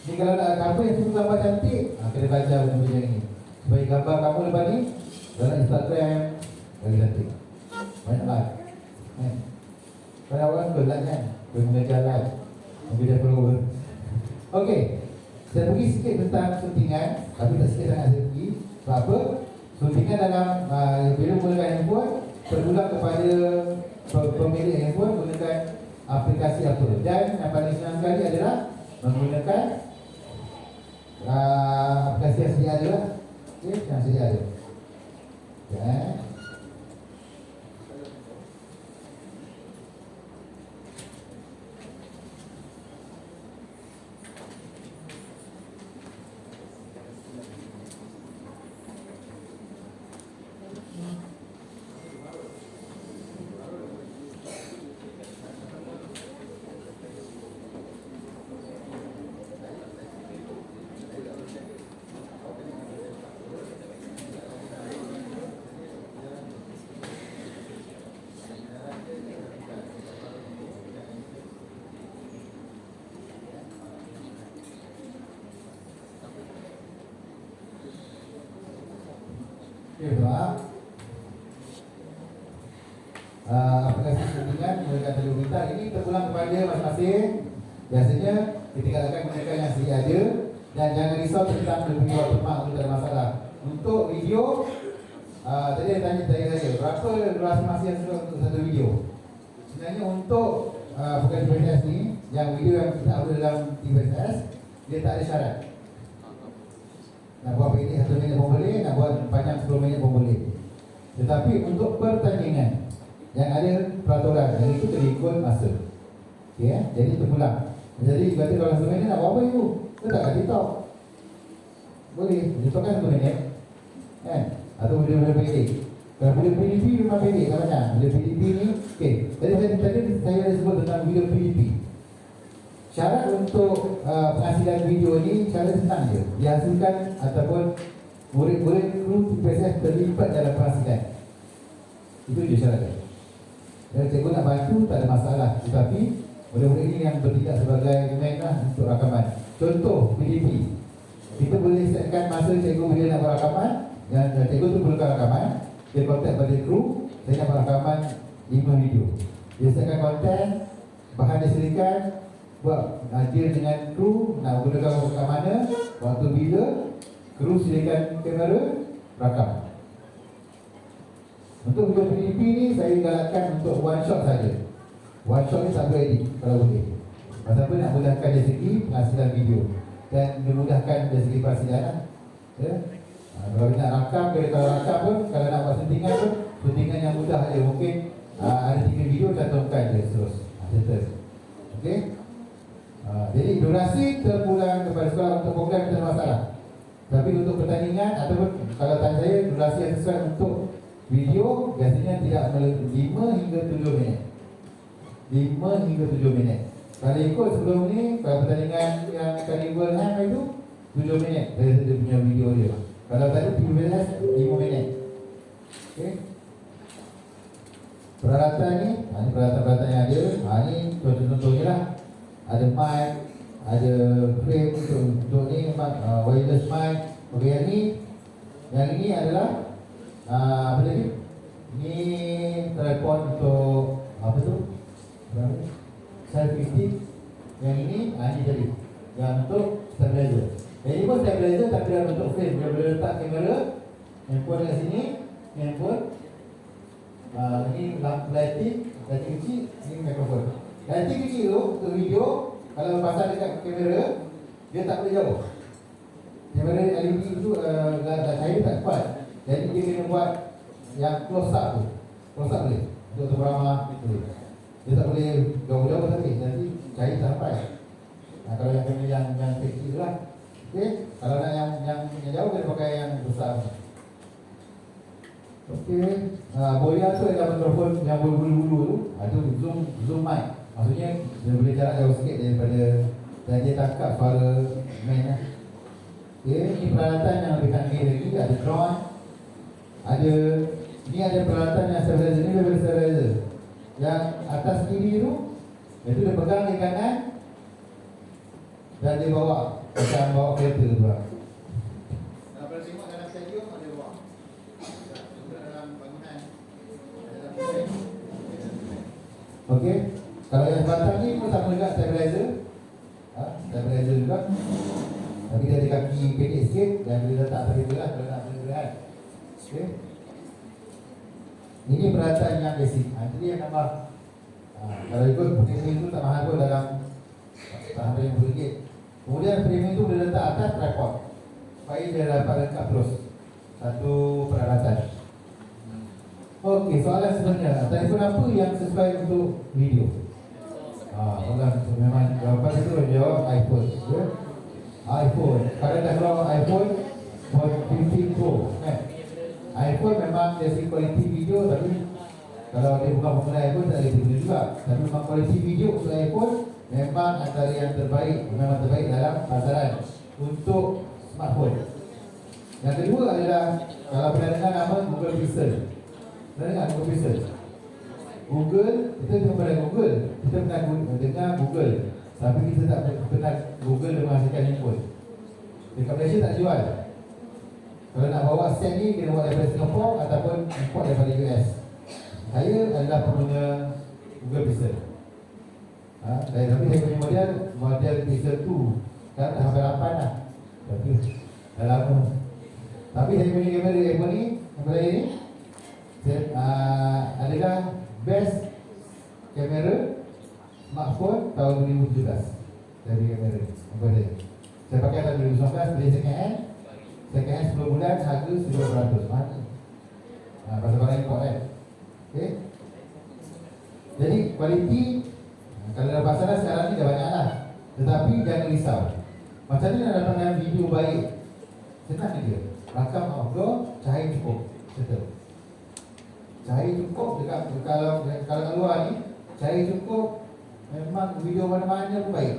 Ni kalau nak gambar yang suka gambar cantik, kena baca benda-benda ni. Supaya gambar kamu lepas ni dalam Instagram lagi cantik. Banyak like. Pada orang tu like kan, dia mengejar like. Mungkin dia follower. Okey. Saya pergi sikit tentang suntingan, tapi tak sikit sangat saya pergi. Sebab apa? Suntingan dalam bila menggunakan handphone, terpulang kepada pemilik handphone menggunakan aplikasi apa. Dan yang paling senang sekali adalah menggunakan aplikasi yang sedia ada lah. Okay, yang sedia ada. Okay. Okay, Pak. Aplikasi suntingan menggunakan telur bintang ini terpulang kepada masing-masing. Biasanya ketika akan menggunakan yang sedia ada. Dan jangan risau tentang lebih waktu mak, itu tak ada masalah. Untuk video, tadi saya tanya saya, berapa durasi masa yang sudah untuk satu video? Sebenarnya untuk bukan TVS ni, yang video yang kita upload dalam TVS, dia tak ada syarat. Nak buat pendek 1 minit pun boleh, nak buat panjang 10 minit pun boleh. Tetapi untuk pertandingan yang ada peraturan, yang itu terikut masa. Okay, jadi terpulang. Jadi kata kalau 1 minit nak buat apa itu? Letak kat TikTok. Boleh, TikTok kan 1 minit, kan? Atau video-video pendek. Kalau video PDP memang pendek kan macam video PDP ni. Okay, tadi saya ada sebut tentang video PDP. Syarat untuk penghasilan video ni cara senang je. Dihasilkan ataupun murid-murid kru TPSS terlibat dalam penghasilan. Itu je syaratnya. Dan cikgu nak bantu tak ada masalah. Tetapi murid-murid ini yang bertindak sebagai man lah untuk rakaman. Contoh PDP. Kita boleh setkan masa cikgu bila nak buat rakaman. Dan cikgu tu perlukan rakaman. Dia kontak pada kru. Saya nak buat rakaman 5 video. Dia setkan konten. Bahan disediakan. Buat deal dengan kru nak gunakan kat mana, waktu bila, kru sediakan kamera, rakam. Untuk video PDP ni saya galakkan untuk one shot saja. One shot ni tak boleh edit kalau boleh. Pasal apa nak mudahkan dari segi penghasilan video dan memudahkan dari segi penghasilan. Ya. Kalau nak rakam, kalau rakam pun, kalau nak buat suntingan pun, suntingan yang mudah je. Mungkin ada 3 video cantumkan je terus. Okey. Jadi durasi terpulang kepada sekolah untuk program tidak masalah. Tapi untuk pertandingan ataupun kalau tanya saya, durasi yang sesuai untuk video biasanya tidak melebihi 5 hingga 7 minit. 5 hingga 7 minit. Kalau ikut sebelum ni, kalau pertandingan yang Carnival itu 7 minit dari dia punya video dia. Kalau tadi 15 5 minit. Okey. Peralatan ni, ini peralatan-peralatan yang ada. Ni contoh-contohnya lah. Ada mic, ada frame untuk ni memang wireless mic. Okey, yang ini adalah apa lagi? Ni tripod untuk apa tu? Selfie stick. Yang ini tadi. Yang untuk stabilizer. Yang ini pun stabilizer tapi dalam bentuk frame. Dia boleh letak kamera, handphone dekat sini, handphone. Ini lighting kecil, ini mikrofon. Lighting kecil tu untuk video, kalau pasang dekat kamera, dia tak boleh jauh. Kamera LED tu cahaya tak kuat. Jadi dia kena buat yang close up tu. Close up boleh. Untuk ramah boleh. Dia tak boleh jauh-jauh tapi nanti cahaya tak sampai. Kalau yang kamera yang kecil tu lah. Okey, kalau nak yang jauh kena pakai yang besar. Okey, boya tu adalah mikrofon yang berbulu-bulu tu. Itu zoom mic. Maksudnya dia boleh jarak jauh sikit daripada dan dia tangkap suara main lah. Okey, ini peralatan yang lebih canggih lagi. Ada drone. Ni ada peralatan yang stabilizer. Ni daripada stabilizer. Yang atas kiri tu, itu dia pegang di kanan dan dia bawa macam bawa kereta tu lah. Kalau tengok dalam stadium ada bawa. Dalam bangunan. Okey. Kalau yang sebatang ni pun sama juga stabilizer. Stabilizer juga. Tapi dia ada kaki pendek sikit dan boleh letak atas kereta lah kalau nak bergerak. Okey. Ini peralatan yang basic. Jadi yang tambah. Kalau ikut framing tu tak mahal pun dalam tak sampai RM50. Kemudian framing tu boleh letak atas tripod supaya dia dapat lengkap terus satu peralatan. Okey, soalan sebenarnya, telefon apa yang sesuai untuk video? Memang jawapan itu jawab iPhone. Ya? iPhone. Kalau iPhone 15 Pro, kan? iPhone memang dari segi kualiti video, tapi kalau dia bukan pengguna iPhone tak boleh video juga. Tapi memang kualiti video untuk iPhone memang antara yang terbaik, memang terbaik dalam pasaran untuk smartphone. Yang kedua adalah kalau pernah dengar nama Google Pixel. Pernah dengar Google Pixel? Google, kita pernah Google, kita pernah dengar Google, tapi kita tak pernah Google dia menghasilkan handphone. Dekat Malaysia tak jual. Kalau nak bawa set ni, kena bawa daripada Singapore ataupun import daripada US. Saya adalah pengguna Google Pixel. Tapi saya punya model Pixel 2. Kan dah sampai 8 lah. Tapi dah lama. Tapi saya punya kamera iPhone ni, kamera ni adalah best kamera smartphone tahun 2017 dari kamera ni. Saya pakai tahun 2019, beli second hand. Second hand 10 bulan, harga RM1,200. Mana? Pasal barang import kan. Okay. Jadi kualiti kalau dalam pasaran sekarang ni dah banyak lah. Tetapi jangan risau. Macam ni nak dapatkan video baik. Senang dia. Rakam outdoor, cahaya cukup. Betul. Cahaya cukup dekat kalau keluar ni, cahaya cukup. Memang video mana-mana pun baik.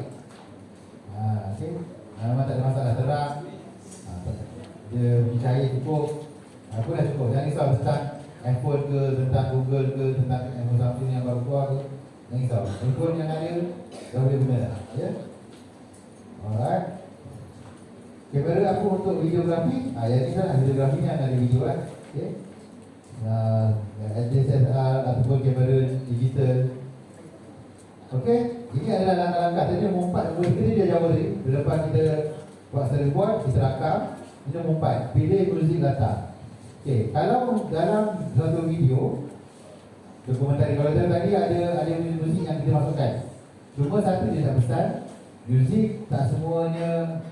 Okay. Memang tak ada masalah terang. Dia cahaya cukup. Aku dah cukup. Jangan risau tentang iPhone ke, tentang Google ke, tentang iPhone Samsung yang baru keluar ke. Jangan risau. Handphone yang ada dah boleh guna dah. Ya. Alright. Kamera aku untuk videografi. Yang ni kan videografi ni ada video kan. Okay. DSLR ataupun kamera digital. Okey. Ini adalah langkah-langkah. Tadi mengumpat dulu. Dia jawab tadi. Lepas kita buat storyboard, kita rakam. Kita mengumpat. Pilih muzik latar. Okey. Kalau dalam satu video dokumentari, kalau tadi ada muzik yang kita masukkan. Cuma satu je tak pesan. Muzik tak semuanya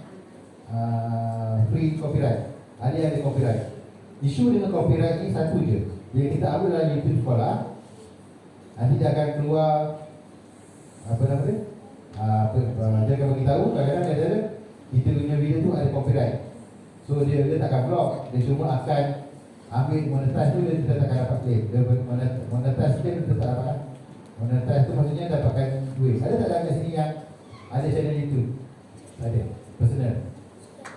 free copyright. Ada yang ada copyright. Isu dengan copyright ni satu je. Bila kita upload dalam YouTube sekolah, nanti dia akan keluar apa nama dia? Dia akan beritahu kadang-kadang dia ada kita punya video tu ada copyright. So dia tak akan block. Dia cuma akan ambil monetize tu, dia tak akan dapat claim. Dia monetize claim kita tak dapat. Monetize tu maksudnya dapatkan duit. Ada tak dalam sini yang ada channel YouTube? Tak ada. Personal.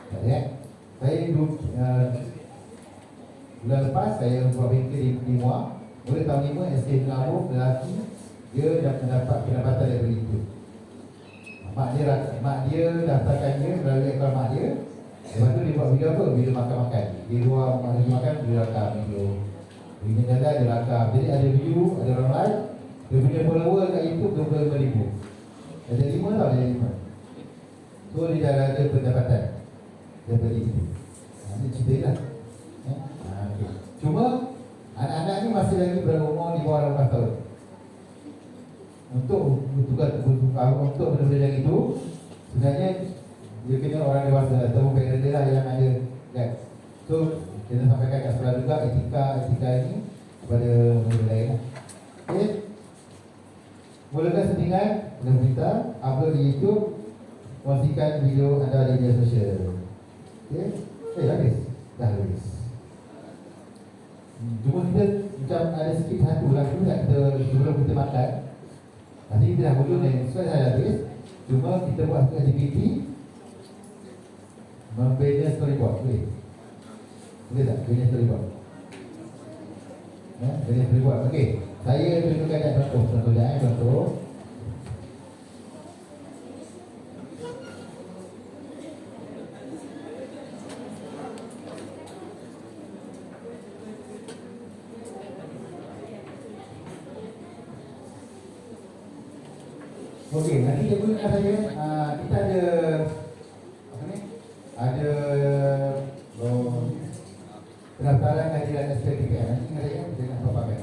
Tak ada kan? Saya bulan lepas saya buat bengkel di Muar. Mulai tahun 5 SK Selangor lelaki dia dah mendapat pendapatan daripada itu. Mak dia daftarkan dia melalui akaun mak dia. Lepas tu dia buat video apa? Video makan-makan. Di luar lagi makan dia rakam video. Video jalan dia rakam. Jadi ada view, ada orang like. Dia punya follower kat YouTube 25,000. Ada 5 tau, ada 5. So dia dah ada pendapatan daripada itu. Ini cerita lah. Okay. Cuma anak-anak ni masih lagi berumur di bawah 18 tahun. Untuk benda-benda yang itu sebenarnya dia kena orang dewasa atau parent dia lah yang ada kan. So kita sampaikan kat sekolah juga etika ini kepada murid lain lah. Okay. Mulakan settingan dan berita, upload di YouTube, kongsikan video anda di media sosial. Okay. Dah habis. Cuma kita macam ada sikit satu lagu tak kita sebelum kita makan. Nanti kita dah hujung dan sesuai saya habis. Cuma kita buat aktiviti membina storyboard. Boleh tak? Bina storyboard. Bina storyboard. Okey. Saya tunjukkan contoh. Contoh. Okey, nanti dia gunakan saja. Kita ada apa ni? Ada pendaftaran hadiran SPTPM. Nanti ingat saya dengan papakan.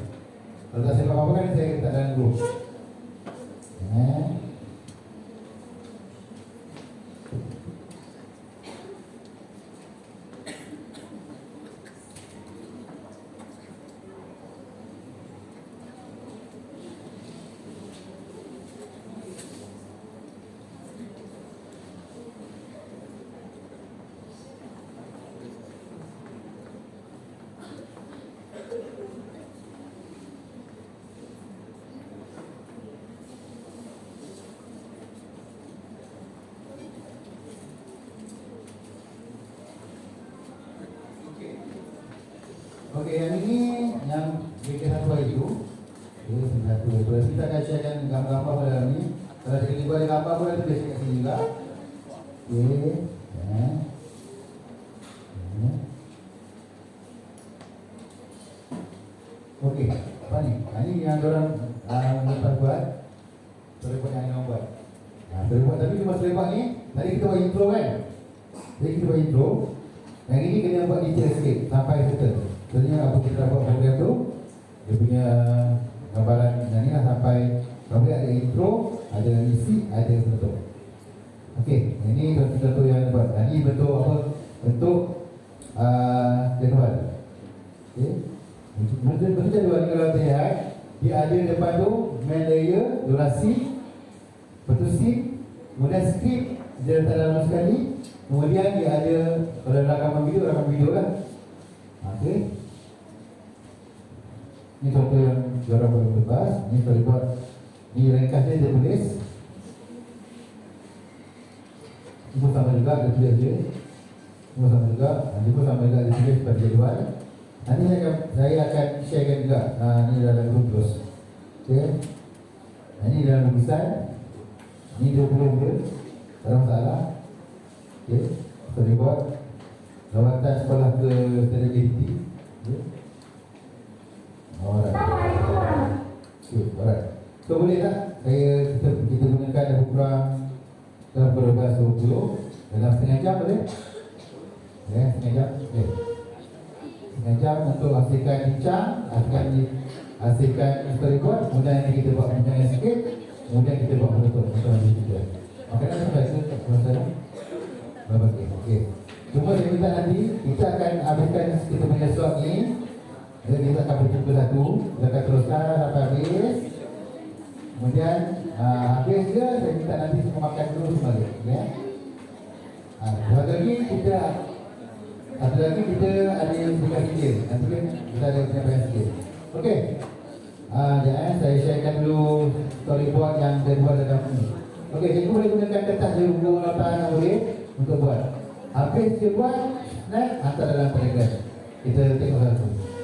Kalau tak saya papakan, saya letak dalam grup. Okey, yang ini yang bikin satu hari itu. Kita akan sharekan gambar-gambar pada dalam ni. Kalau ada tiba ada gambar pun ada tulis kat sini juga. Okey, apa ni? Ini yang orang buat. Storyboard yang orang buat. Storyboard tapi cuma storyboard ni. Tadi kita buat intro kan? Yang ini kena buat detail sikit sampai settle. Sebenarnya apa kita dapat program tu, dia punya gambaran ni lah sampai ada intro, ada isi, ada bentuk. Okey, ini bentuk yang buat. Ini bentuk apa? Bentuk jadual. Okey. Bentuk jadual ni kalau terlihat, dia ada depan tu main layer, durasi, bentuk scene, kemudian script dia letak dalam sekali. Kemudian dia ada kalau rakaman video lah. Okey. Ini contoh yang diorang boleh bebas. Ini storyboard. Ini ringkasnya dia tulis. Ini sama juga dia tulis je. Ini sama juga dia tulis pada jadual. Nanti saya akan sharekan juga. Ini dalam grup terus. Okay. Ini dalam lukisan. Ini 20 je. Tak ada masalah. Okay. Storyboard. Lawatan sekolah ke strategi. Okay. Alright. So boleh tak kita gunakan lebih kurang dalam 12-20 dalam setengah jam boleh? Ya, setengah jam. Okay. Setengah jam untuk hasilkan bincang, hasilkan storyboard. Kemudian nanti kita buat bincang sikit. Kemudian kita buat menutup nanti juga. Makanan sampai ke masalah. Okey. Cuma saya minta nanti kita akan habiskan kita punya slot ni. Jadi kita akan berjumpa satu, kita akan teruskan sampai habis. Kemudian habis je, saya minta nanti semua makan dulu balik. Ya. Satu lagi kita ada yang buka sikit. Nanti kan kita ada penyampaian sikit. Okey. Saya sharekan dulu storyboard yang kedua dalam ni. Okey, cikgu boleh gunakan kertas je, buku notan boleh untuk buat. Habis dia buat, hantar dalam Telegram. Kita tengok satu.